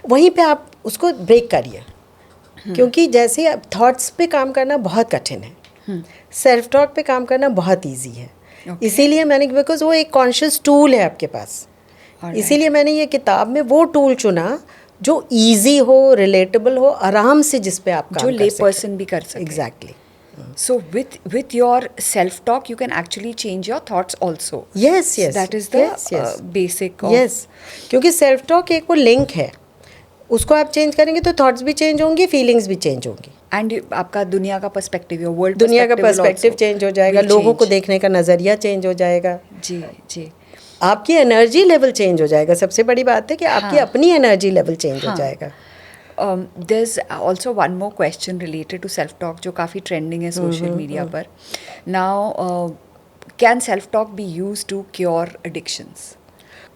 वहीं पे आप उसको break करिए, क्योंकि जैसे अब थॉट्स पे काम करना बहुत कठिन है, सेल्फ टॉक पे काम करना बहुत इजी है। इसीलिए मैंने, बिकॉज वो एक कॉन्शियस टूल है आपके पास, इसीलिए मैंने ये किताब में वो टूल चुना जो इजी हो, रिलेटेबल हो, आराम से जिस पे आप काम जो कर ले सकें। पर्सन भी कर सके। Exactly. So with your self talk you can actually change your thoughts also. Yes, So yes. that is the Yes, yes. basic of yes, क्योंकि सेल्फ टॉक एक वो लिंक है, उसको आप चेंज करेंगे तो थॉट्स भी चेंज होंगी, फीलिंग्स भी चेंज होंगी, and आपका दुनिया का पर्सपेक्टिव, योर वर्ल्ड दुनिया का पर्सपेक्टिव चेंज हो जाएगा, लोगों को देखने का नज़रिया चेंज हो जाएगा, जी जी। आपकी एनर्जी लेवल चेंज हो जाएगा। सबसे बड़ी बात है कि आपकी अपनी एनर्जी लेवल चेंज हो जाएगा। There's also one more question related to self talk जो काफ़ी ट्रेंडिंग है सोशल मीडिया पर। Now can self talk be used to cure addictions?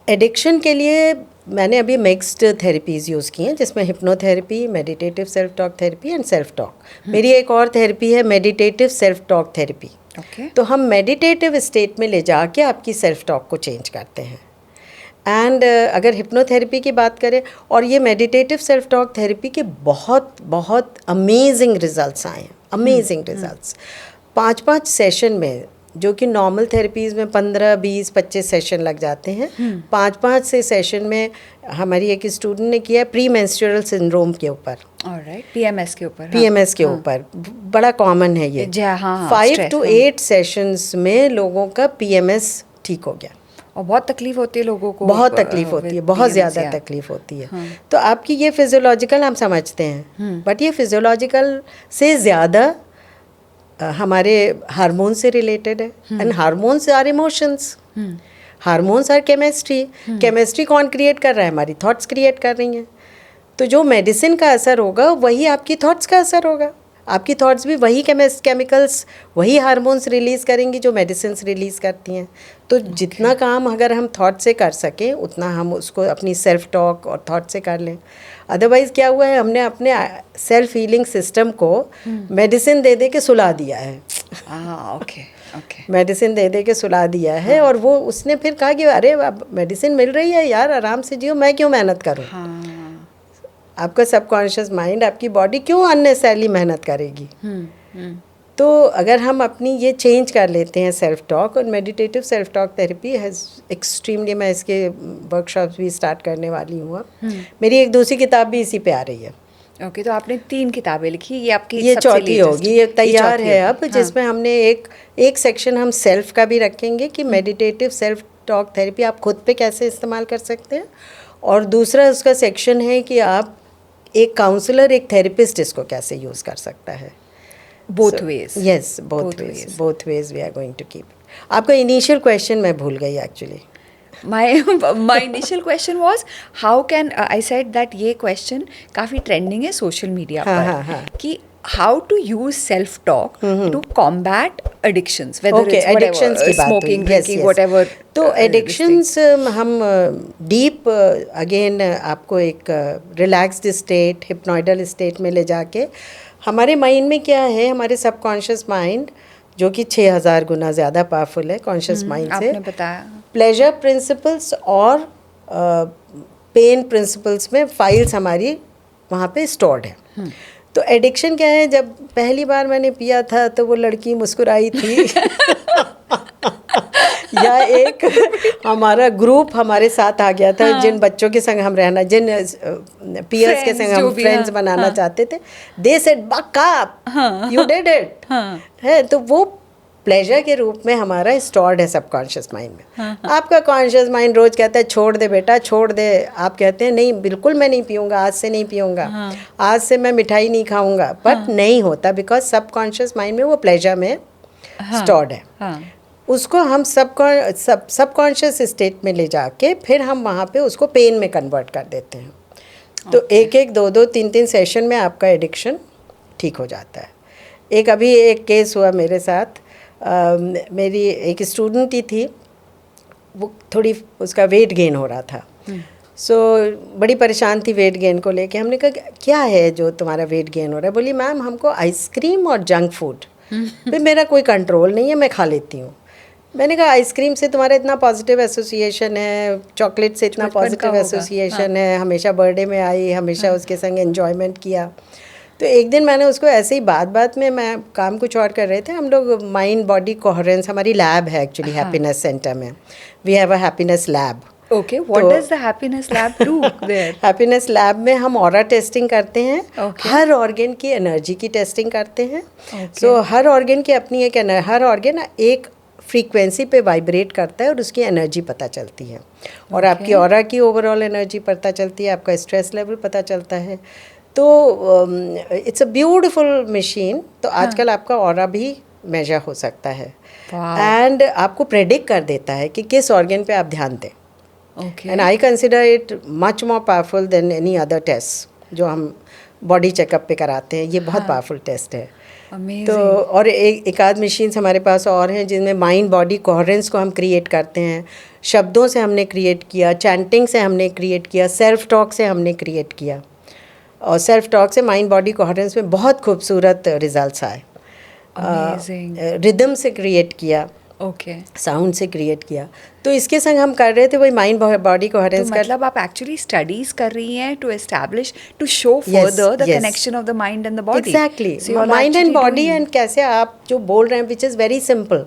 Addiction के लिए मैंने अभी मिक्स्ड थेरेपीज़ यूज़ की हैं, जिसमें hypnotherapy, meditative self talk therapy and self talk. मेरी एक और थेरेपी है meditative self talk therapy. Okay. तो हम मेडिटेटिव स्टेट में ले जाके आपकी सेल्फ टॉक को चेंज करते हैं। एंड अगर हिप्नोथेरेपी की बात करें, और ये मेडिटेटिव सेल्फ टॉक थेरेपी के बहुत बहुत अमेजिंग रिजल्ट्स आए हैं, अमेजिंग रिजल्ट्स। 5-5 सेशन में, जो कि नॉर्मल थेरेपीज़ में 15, 20, 25 सेशन लग जाते हैं, 5-5 से सेशन में हमारी एक स्टूडेंट ने किया प्री मेंस्ट्रुअल सिंड्रोम के ऊपर। Alright, PMS के ऊपर। PMS के ऊपर बड़ा कॉमन है ये। हाँ, 5 to 8 सेशंस में लोगों का PMS ठीक हो गया। और बहुत तकलीफ होती है लोगों को, बहुत तकलीफ होती है, बहुत ज़्यादा तकलीफ होती है। तो आपकी ये फिजियोलॉजिकल हम समझते हैं, बट ये फिजियोलॉजिकल से ज़्यादा हमारे हार्मोन से रिलेटेड है। And hormones are emotions, hormones are chemistry. Chemistry कौन क्रिएट कर रहा है? हमारी थॉट्स क्रिएट कर रही हैं। तो जो मेडिसिन का असर होगा वही आपकी थॉट्स का असर होगा। आपकी थॉट्स भी वही केमिकल्स, वही हार्मोन्स रिलीज़ करेंगी जो मेडिसिन्स रिलीज़ करती हैं। तो जितना काम अगर हम थॉट से कर सकें, उतना हम उसको अपनी सेल्फ टॉक और थॉट से कर लें। अदरवाइज़ क्या हुआ है, हमने अपने सेल्फ हीलिंग सिस्टम को मेडिसिन दे दे के सुला दिया है। Okay okay. मेडिसिन दे दे के सुला दिया है, और वो उसने फिर कहा कि अरे अब मेडिसिन मिल रही है यार, आराम से जियो, मैं क्यों मेहनत करूँ। आपका सबकॉन्शियस माइंड, आपकी बॉडी क्यों अननेसेसरली मेहनत करेगी। तो अगर हम अपनी ये चेंज कर लेते हैं सेल्फ टॉक, और meditative self talk therapy has extremely, मैं इसके वर्कशॉप्स भी स्टार्ट करने वाली हूँ अब। मेरी एक दूसरी किताब भी इसी पे आ रही है। ओके, तो आपने 3 किताबें लिखी, ये आपकी ये सबसे चौथी होगी, ये तैयार है अब, हाँ। जिसमें हमने एक सेक्शन हम सेल्फ का भी रखेंगे कि मेडिटेटिव सेल्फ टॉक थेरेपी आप खुद पे कैसे इस्तेमाल कर सकते हैं, और दूसरा उसका सेक्शन है कि आप एक काउंसलर, एक थेरेपिस्ट इसको कैसे यूज़ कर सकता है। Both ways. Yes, both ways we are going to keep. आपका इनिशियल क्वेश्चन मैं भूल गई actually. my initial question was how can I said that ये question काफ़ी ट्रेंडिंग है सोशल मीडिया पर कि how to use self talk to combat addictions, whether Okay, it's addictions whatever, की बात हुई, smoking, yes, drinking, yes. whatever। तो addictions हम डीप अगेन आपको एक रिलैक्स्ड स्टेट, हिप्नोइडल स्टेट में ले जाके, हमारे माइंड में क्या है, हमारे सबकॉन्शियस माइंड जो कि 6000 गुना ज़्यादा पावरफुल है कॉन्शियस माइंड से, आपने बताया प्लेजर प्रिंसिपल्स और पेन प्रिंसिपल्स में फाइल्स हमारी वहाँ पे स्टोर्ड है। तो एडिक्शन क्या है, जब पहली बार मैंने पिया था तो वो लड़की मुस्कुराई थी या एक हमारा ग्रुप हमारे साथ आ गया था, जिन बच्चों के संग हम रहना, जिन पीयर्स के Friends संग जो हम भी, फ्रेंड्स हाँ, बनाना हाँ। चाहते थे, they said buck up, you did it. हाँ। है तो वो प्लेजर के रूप में हमारा स्टोर्ड है सबकॉन्शियस माइंड में। आपका कॉन्शियस माइंड रोज कहता है छोड़ दे बेटा छोड़ दे, आप कहते हैं नहीं बिल्कुल मैं नहीं पीऊँगा, आज से नहीं पीऊँगा, आज से मैं मिठाई नहीं खाऊँगा, बट नहीं होता, बिकॉज सबकॉन्शियस माइंड में वो प्लेजर में स्टोर्ड है। हाँ। उसको हम सबकॉन्शियस स्टेट में ले जाके फिर हम वहाँ पे उसको पेन में कन्वर्ट कर देते हैं। तो एक एक दो दो तीन तीन सेशन में आपका एडिक्शन ठीक हो जाता है। एक अभी एक केस हुआ मेरे साथ, मेरी एक स्टूडेंट ही थी, वो थोड़ी उसका वेट गेन हो रहा था। सो बड़ी परेशान थी वेट गेन को लेके। हमने कहा क्या है जो तुम्हारा वेट गेन हो रहा है? बोली मैम हमको आइसक्रीम और जंक फूड पे मेरा कोई कंट्रोल नहीं है, मैं खा लेती हूँ। मैंने कहा आइसक्रीम से तुम्हारा इतना पॉजिटिव एसोसिएशन है, चॉकलेट से इतना बचपन का पॉजिटिव होगा, एसोसिएशन है, हमेशा बर्थडे में आई, हमेशा उसके संग एन्जॉयमेंट किया। तो एक दिन मैंने उसको ऐसे ही बात बात में, मैं काम कुछ और कर रहे थे, हम लोग माइंड बॉडी कोहेरेंस, हमारी लैब है एक्चुअली हैप्पीनेस सेंटर में, we have a happiness lab. Okay, what does the happiness lab do there? Happiness lab में हम ऑरा टेस्टिंग करते हैं, Okay. हर ऑर्गन की एनर्जी की टेस्टिंग करते हैं। Okay. सो हर ऑर्गन की अपनी एक हर ऑर्गन एक फ्रीक्वेंसी पे वाइब्रेट करता है और उसकी एनर्जी पता चलती है, और आपकी ऑरा की ओवरऑल एनर्जी पता चलती है, आपका स्ट्रेस लेवल पता चलता है। तो इट्स अ ब्यूटिफुल मशीन। तो आजकल आपका ऑरा भी मेजर हो सकता है, Wow. एंड आपको प्रेडिक्ट कर देता है कि किस ऑर्गन पे आप ध्यान दें। Okay. And I consider it much more powerful than any other test जो हम बॉडी चेकअप पे कराते हैं। ये बहुत पावरफुल टेस्ट है। Amazing. तो और एक आध मशीन्स हमारे पास और हैं जिनमें माइंड बॉडी कोहेरेंस को हम क्रिएट करते हैं। शब्दों से हमने क्रिएट किया, चैंटिंग से हमने क्रिएट किया, सेल्फ टॉक से हमने क्रिएट किया, और सेल्फ टॉक से माइंड बॉडी कोहेरेंस में बहुत खूबसूरत रिजल्ट्स आए। Amazing. रिदम से क्रिएट किया, Okay. साउंड से क्रिएट किया। तो इसके संग हम कर रहे थे वही माइंड बॉडी तो कोहेरेंस का। मतलब आप एक्चुअली स्टडीज कर रही हैं to establish, to show Yes, further the yes. Connection of the mind and the body. Exactly, mind and body, and कैसे आप जो बोल रहे हैं विच इज़ वेरी सिंपल,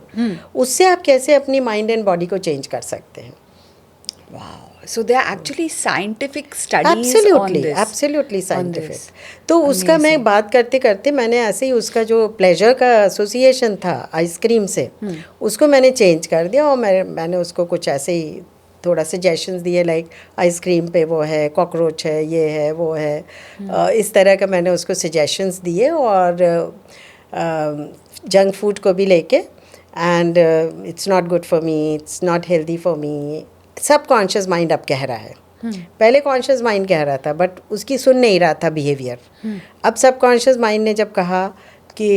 उससे आप कैसे अपनी माइंड एंड बॉडी को चेंज कर सकते हैं। Wow. So there are actually scientific studies on absolutely this. Absolutely on scientific. this. तो उसका मैं Amazing. बात करते करते मैंने ऐसे ही उसका जो प्लेजर का एसोसिएशन था आइसक्रीम से, उसको मैंने चेंज कर दिया, और मैंने उसको कुछ ऐसे ही थोड़ा सजेशंस दिए, लाइक आइसक्रीम पे वो है, कॉकरोच है, ये है, वो है, इस तरह का मैंने उसको सजेशंस दिए। और जंक फूड को भी लेके, and it's not good for me, it's not healthy for me, सब कॉन्शियस माइंड अब कह रहा है। पहले कॉन्शियस माइंड कह रहा था, बट उसकी सुन नहीं रहा था बिहेवियर। अब सब कॉन्शियस माइंड ने जब कहा कि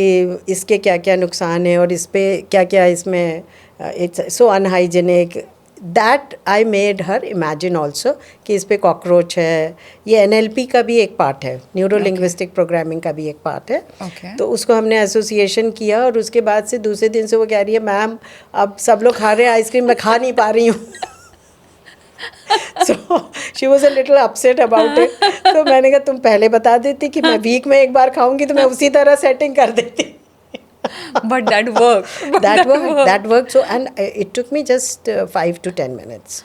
इसके क्या क्या नुकसान है और इस पे क्या क्या इसमें it's so unhygienic, that I made her imagine also कि इस पे कॉकरोच है। ये NLP का भी एक पार्ट है, न्यूरो लिंग्विस्टिक प्रोग्रामिंग का भी एक पार्ट है। Okay. तो उसको हमने एसोसिएशन किया, और उसके बाद से दूसरे दिन से वो कह रही है मैम अब सब लोग खा रहे हैं आइसक्रीम, मैं खा नहीं पा रही हूँ। So she was a little upset about it. तो मैंने कहा तुम पहले बता देती कि मैं वीक में एक बार खाऊंगी, तो मैं उसी तरह सेटिंग कर देती। But that worked. That worked. So, and it took me just 5 to 10 minutes.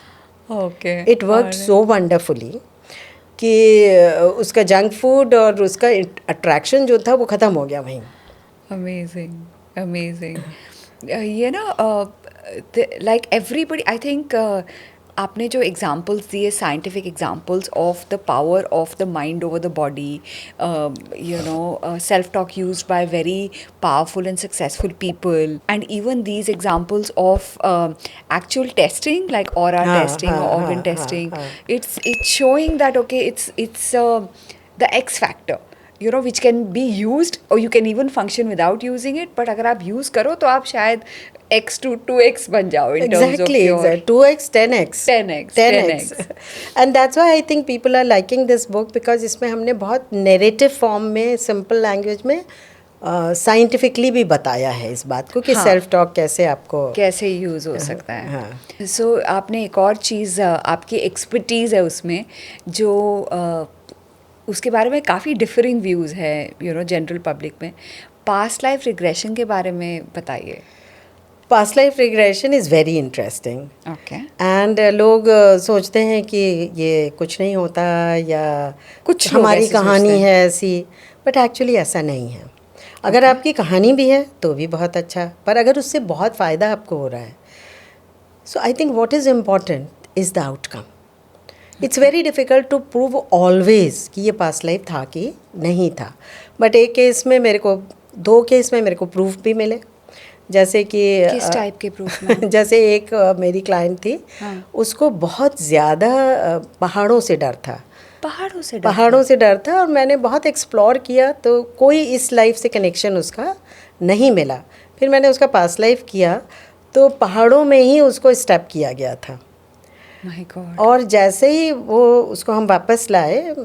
Okay. It worked so wonderfully कि उसका जंक फूड और उसका अट्रैक्शन जो था वो ख़त्म हो गया वहीं। Amazing, amazing. You know, like everybody, I think आपने जो एग्जाम्पल्स दिए, scientific examples of the power of the mind over the body, you know, self talk used by very powerful and successful people, and even these examples of actual testing like aura testing or organ testing, it's showing that okay, it's the X factor, you know, which can be used, or you can even function without using it, but अगर आप use करो तो आप शायद X to 2X बन जाओ in terms of your 2x 10x 10x. And that's why I think people are liking this book, because इसमें हमने बहुत नेरेटिव फॉर्म में, सिंपल लैंग्वेज में साइंटिफिकली भी बताया है इस बात को कि सेल्फ टॉक कैसे आपको कैसे यूज़ हो सकता है। सो आपने एक और चीज़, आपकी एक्सपर्टीज़ है उसमें जो उसके बारे में काफ़ी डिफरिंग व्यूज़ है, यू नो, जनरल पब्लिक में। पास्ट लाइफ रिग्रेशन के बारे में बताइए। Past life regression is very interesting okay, and लोग सोचते हैं कि ये कुछ नहीं होता या कुछ लोग हमारी ऐसे सोचते कहानी हैं। है ऐसी, बट एक्चुअली ऐसा नहीं है। अगर आपकी कहानी भी है तो भी बहुत अच्छा, पर अगर उससे बहुत फ़ायदा आपको हो रहा है, so I think what is important is the outcome. It's very difficult to prove always कि ये पास्ट लाइफ था कि नहीं था, बट एक केस में मेरे को, 2 केस में मेरे को प्रूफ भी मिले। जैसे कि किस टाइप के प्रूफ में? जैसे एक मेरी क्लाइंट थी, हाँ। उसको बहुत ज़्यादा पहाड़ों से डर था। पहाड़ों से डर पहाड़ों से डर था और मैंने बहुत एक्सप्लोर किया तो कोई इस लाइफ से कनेक्शन उसका नहीं मिला। फिर मैंने उसका पास्ट लाइफ किया तो पहाड़ों में ही उसको स्टेप किया गया था। My God. और जैसे ही वो उसको हम वापस लाए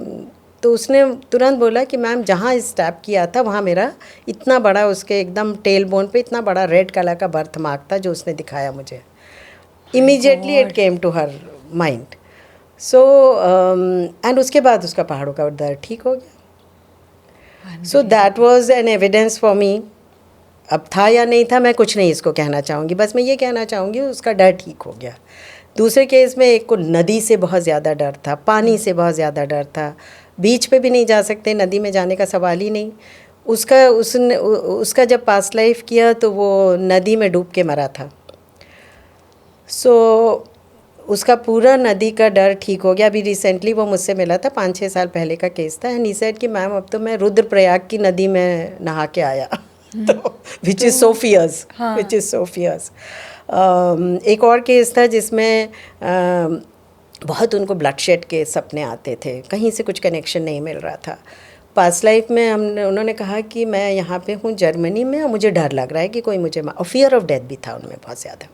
तो उसने तुरंत बोला कि मैम जहाँ स्टैप किया था वहाँ मेरा इतना बड़ा, उसके एकदम टेल बोन पे इतना बड़ा रेड कलर का बर्थ मार्क था जो उसने दिखाया मुझे। Immediately it came to her mind. So and उसके बाद उसका पहाड़ों का दर्द ठीक हो गया। So that was an evidence for me. अब था या नहीं था मैं कुछ नहीं इसको कहना चाहूँगी, बस मैं ये कहना चाहूँगी उसका डर ठीक हो गया। दूसरे केस में एक को नदी से बहुत ज़्यादा डर था, पानी से बहुत ज़्यादा डर था, बीच पे भी नहीं जा सकते, नदी में जाने का सवाल ही नहीं। उसका जब पास्ट लाइफ किया तो वो नदी में डूब के मरा था। सो उसका पूरा नदी का डर ठीक हो गया। अभी रिसेंटली वो मुझसे मिला था, 5-6 साल पहले का केस था, एंड ही सेड कि मैम अब तो मैं रुद्रप्रयाग की नदी में नहा के आया तो which is so fierce, which is so fierce. एक और केस था जिसमें बहुत उनको ब्लडशेड के सपने आते थे, कहीं से कुछ कनेक्शन नहीं मिल रहा था। पास्ट लाइफ में उन्होंने कहा कि मैं यहाँ पे हूँ जर्मनी में और मुझे डर लग रहा है कि कोई मुझे और फियर ऑफ डेथ भी था उनमें बहुत ज़्यादा,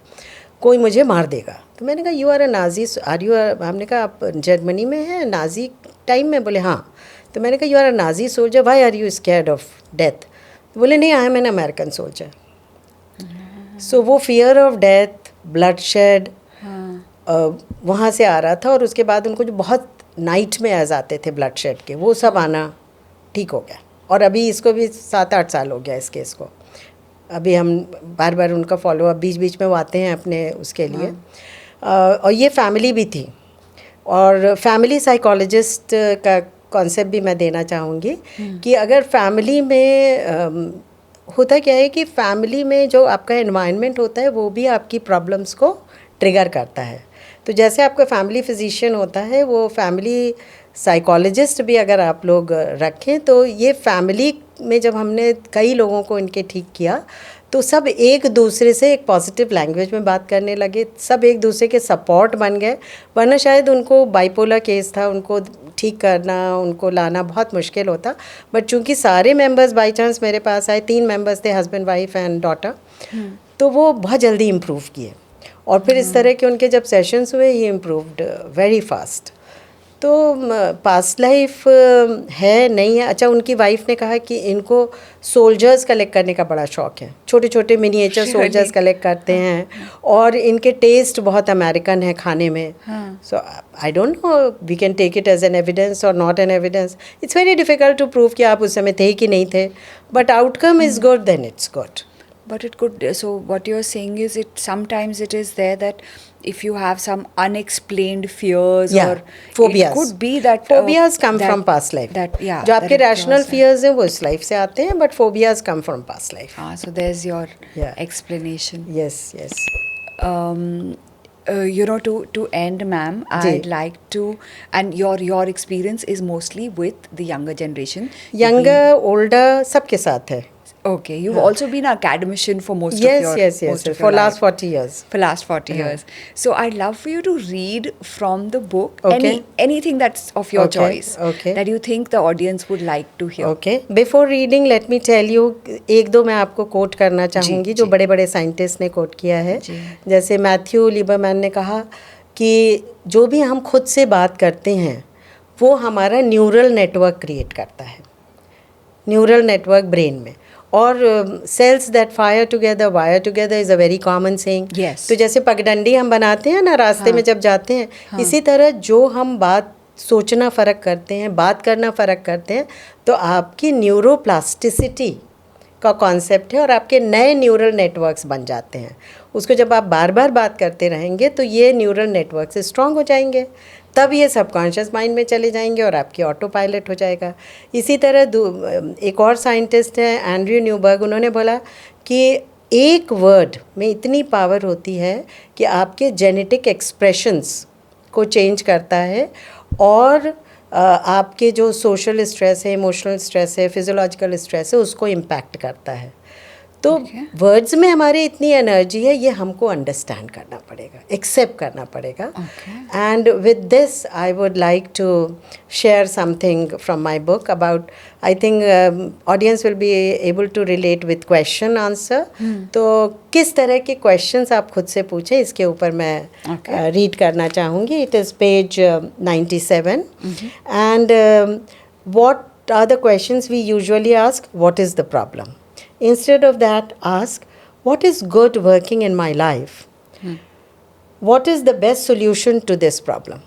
कोई मुझे मार देगा। तो मैंने कहा you are a Nazi, are you, हमने कहा आप जर्मनी में हैं नाजी टाइम में? बोले हाँ। तो मैंने कहा you are a Nazi soldier, why are you scared of death? बोले नहीं, I am an American soldier. So वो फियर ऑफ डेथ, ब्लडशेड वहाँ से आ रहा था। और उसके बाद उनको जो बहुत नाइट में एज आते थे ब्लडशेड के, वो सब आना ठीक हो गया। और अभी इसको भी 7-8 साल हो गया इस केस को। अभी हम बार बार उनका फॉलो अप बीच बीच में वो आते हैं अपने उसके लिए। और ये फैमिली भी थी, और फैमिली साइकोलॉजिस्ट का कॉन्सेप्ट भी मैं देना चाहूँगी कि अगर फैमिली में होता क्या है कि फैमिली में जो आपका एनवायरनमेंट होता है वो भी आपकी प्रॉब्लम्स को ट्रिगर करता है। तो जैसे आपका फैमिली फिजिशियन होता है, वो फैमिली साइकोलॉजिस्ट भी अगर आप लोग रखें, तो ये फैमिली में जब हमने कई लोगों को इनके ठीक किया तो सब एक दूसरे से एक पॉजिटिव लैंग्वेज में बात करने लगे, सब एक दूसरे के सपोर्ट बन गए। वरना शायद उनको बाइपोलर केस था, उनको ठीक करना, उनको लाना बहुत मुश्किल होता। बट चूंकि सारे मेंबर्स बाय चांस मेरे पास आए, 3 मेंबर्स थे, हस्बैंड वाइफ एंड डॉटर, तो वो बहुत जल्दी इम्प्रूव किए। और फिर इस तरह के उनके जब सेशंस हुए, ही इम्प्रूव्ड वेरी फास्ट। तो पास्ट लाइफ है नहीं है। अच्छा, उनकी वाइफ ने कहा कि इनको सोल्जर्स कलेक्ट करने का बड़ा शौक है, छोटे छोटे मिनिएचर सोल्जर्स कलेक्ट करते हैं, और इनके टेस्ट बहुत अमेरिकन है खाने में। So I don't know, we can take it as an evidence और not an evidence. It's very difficult to prove कि आप उस समय थे कि नहीं थे, but outcome is good, then it's good. But it could, so what you're saying is, it sometimes it is there that if you have some unexplained fears, Yeah, or phobias. it could be that Phobias come that- from past life. That, yeah, जो आपके that it rational was, fears हैं वो इस life से आते हैं, but phobias come from past life. so there's your Yeah. explanation. Yes yes. You know, to end, ma'am, जी. I'd like to, and your experience is mostly with the younger generation. Younger older सबके साथ है. Okay, you've also been an academician for most of Yes, your yes, yes, most yes. of For your last life. 40 years. For last 40 years. So I'd love for you to read from the book Okay. anything that's of your Okay, choice okay. that you think the audience would like to hear. Okay, before reading let me tell you, 1-2 मैं आपको coat करना चाहूँगी जो जी. बड़े बड़े scientist ने coat किया है. जी. जैसे मैथ्यू लिबरमैन ने कहा कि जो भी हम खुद से बात करते हैं वो हमारा न्यूरल नेटवर्क क्रिएट करता है, न्यूरल नेटवर्क ब्रेन में. और cells that fire together wire together is a very common saying. Yes. तो जैसे पगडंडी हम बनाते हैं ना रास्ते में जब जाते हैं, इसी तरह जो हम बात सोचना फ़र्क करते हैं, बात करना फ़र्क करते हैं, तो आपकी न्यूरोप्लास्टिसिटी का कॉन्सेप्ट है और आपके नए न्यूरल नेटवर्क्स बन जाते हैं. उसको जब आप बार बार बात करते रहेंगे तो ये न्यूरल नेटवर्क से स्ट्रांग हो जाएंगे, तब ये सबकॉन्शियस माइंड में चले जाएंगे और आपकी ऑटो पायलट हो जाएगा। इसी तरह एक और साइंटिस्ट है एंड्रयू न्यूबर्ग, उन्होंने बोला कि एक वर्ड में इतनी पावर होती है कि आपके जेनेटिक एक्सप्रेशंस को चेंज करता है और आपके जो सोशल स्ट्रेस है, इमोशनल स्ट्रेस है, फिजियोलॉजिकल स्ट्रेस है, उसको इम्पैक्ट करता है। तो वर्ड्स में हमारे इतनी एनर्जी है, ये हमको अंडरस्टैंड करना पड़ेगा, एक्सेप्ट करना पड़ेगा। And with this I would like to share something from my book about, I think audience will be able to relate with question answer. तो किस तरह के क्वेश्चंस आप खुद से पूछें, इसके ऊपर मैं रीड करना चाहूँगी। It is page 97 and what are the questions we usually ask? What is the problem? Instead of that, ask, what is good working in my life? What is the best solution to this problem?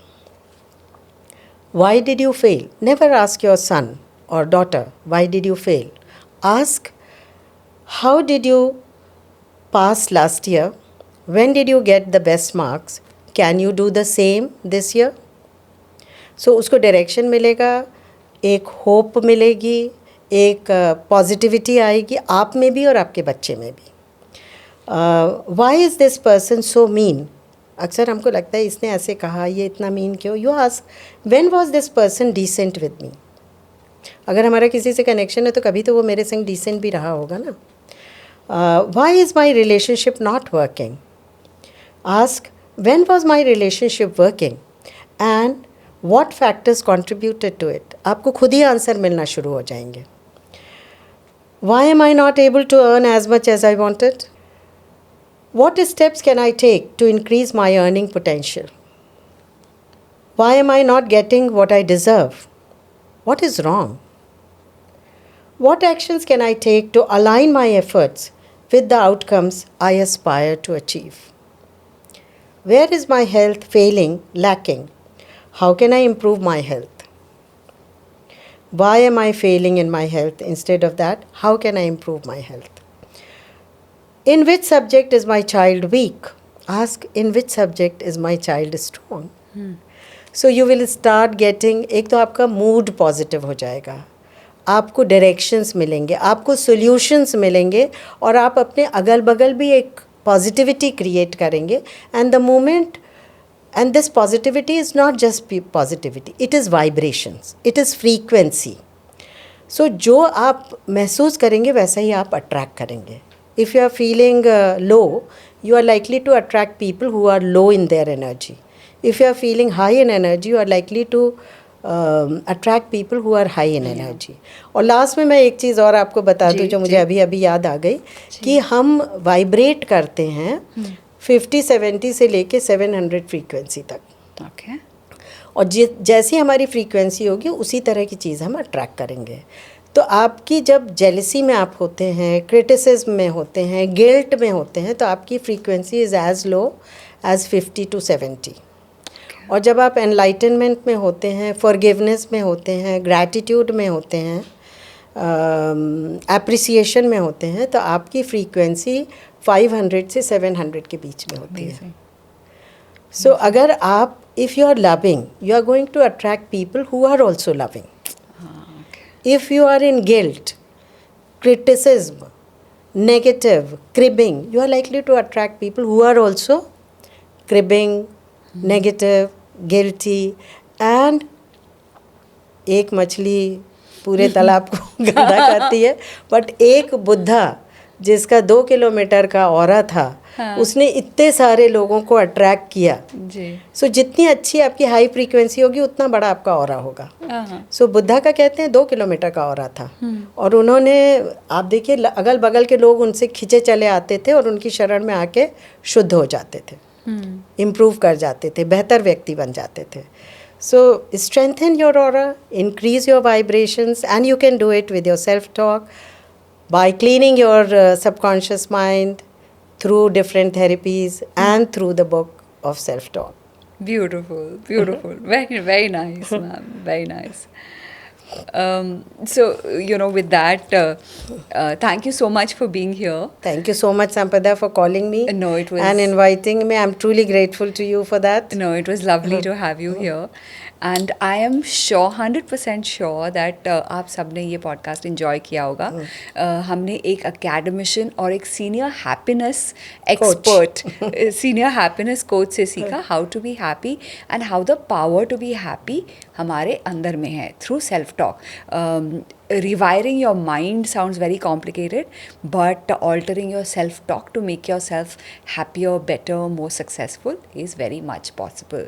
Why did you fail? Never ask your son or daughter, why did you fail? Ask, how did you pass last year? When did you get the best marks? Can you do the same this year? So उसको direction मिलेगा, एक hope मिलेगी, एक positivity आएगी आप में भी और आपके बच्चे में भी। Why is this person so mean? अक्सर हमको लगता है इसने ऐसे कहा, ये इतना मीन क्यों? You ask, when was this person decent with me? अगर हमारा किसी से कनेक्शन है तो कभी तो वो मेरे संग डिसेंट भी रहा होगा ना। Why is my relationship not working? Ask, when was my relationship working and what factors contributed to it? आपको खुद ही आंसर मिलना शुरू हो जाएंगे। Why am I not able to earn as much as I wanted? What steps can I take to increase my earning potential? Why am I not getting what I deserve? What is wrong? What actions can I take to align my efforts with the outcomes I aspire to achieve? Where is my health failing, lacking? How can I improve my health? Why am I failing in my health? Instead of that, how can I improve my health? In which subject is my child weak? Ask, in which subject is my child strong? So you will start getting, एक तो आपका mood positive हो जाएगा, आपको directions मिलेंगे, आपको solutions मिलेंगे और आप अपने अगल बगल भी एक पॉजिटिविटी क्रिएट करेंगे। And the moment, and this positivity is not just positivity, it is vibrations, it is frequency. So जो आप महसूस करेंगे वैसा ही आप अट्रैक्ट करेंगे। If you are feeling low, you are likely to attract people who are low in their energy. If you are feeling high in energy, you are likely to attract people who are high in energy. और last में मैं एक चीज़ और आपको बता दूँ जो मुझे अभी अभी याद आ गई, कि हम वाइब्रेट करते हैं 50-70 से लेके 700 फ्रीक्वेंसी तक। ओके। और जैसी हमारी फ्रीक्वेंसी होगी उसी तरह की चीज़ हम अट्रैक्ट करेंगे। तो आपकी जब जेलसी में आप होते हैं, क्रिटिसिज्म में होते हैं, गिल्ट में होते हैं, तो आपकी frequency is as low as 50 to 70। और जब आप एनलाइटनमेंट में होते हैं, फॉरगिवनेस में होते हैं, ग्रैटिट्यूड में होते हैं, एप्रिसिएशन में होते हैं, तो आपकी फ्रीक्वेंसी 500 से 700 के बीच में होती है। सो अगर आप, if you are loving, you are going to attract people who are also loving. If you are in guilt, criticism, negative, cribbing, you are likely to attract people who are also cribbing, negative, guilty, and एक मछली पूरे तालाब को गंदा करती है, but एक बुद्धा जिसका 2 किलोमीटर का ऑरा था, उसने इतने सारे लोगों को अट्रैक्ट किया जी। सो जितनी अच्छी आपकी हाई फ्रीक्वेंसी होगी उतना बड़ा आपका ऑरा होगा। सो बुद्धा का कहते हैं 2 किलोमीटर का ऑरा था, और उन्होंने, आप देखिए अगल बगल के लोग उनसे खिंचे चले आते थे और उनकी शरण में आके शुद्ध हो जाते थे, इम्प्रूव कर जाते थे, बेहतर व्यक्ति बन जाते थे। So strengthen your aura, increase your vibrations, and you can do it with your self-talk, by cleaning your subconscious mind through different therapies and through the book of self-talk. Beautiful, beautiful. Very, very nice, ma'am. Very nice. So, with that, thank you so much for being here. Thank you so much, Sampada, for calling me No, it was- and inviting me. I'm truly grateful to you for that. No, it was lovely to have you here. And I am sure, 100% sure that आप सबने ये podcast enjoy किया होगा. हमने एक academician और एक senior happiness expert, senior happiness coach से सीखा how to be happy and how the power to be happy हमारे अंदर में है through self-talk. Rewiring your mind sounds very complicated, but altering your self-talk to make yourself happier, better, more successful is very much possible.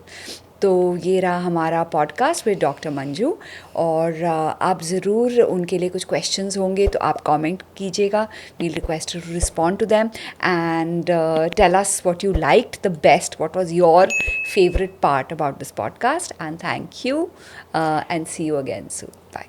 तो ये रहा हमारा podcast with doctor Manju. और आप ज़रूर उनके लिए कुछ क्वेश्चंस होंगे तो आप कमेंट कीजिएगा. We'll request to respond to them and tell us what you liked the best, what was your favourite part about this podcast. And thank you and see you again soon. Bye.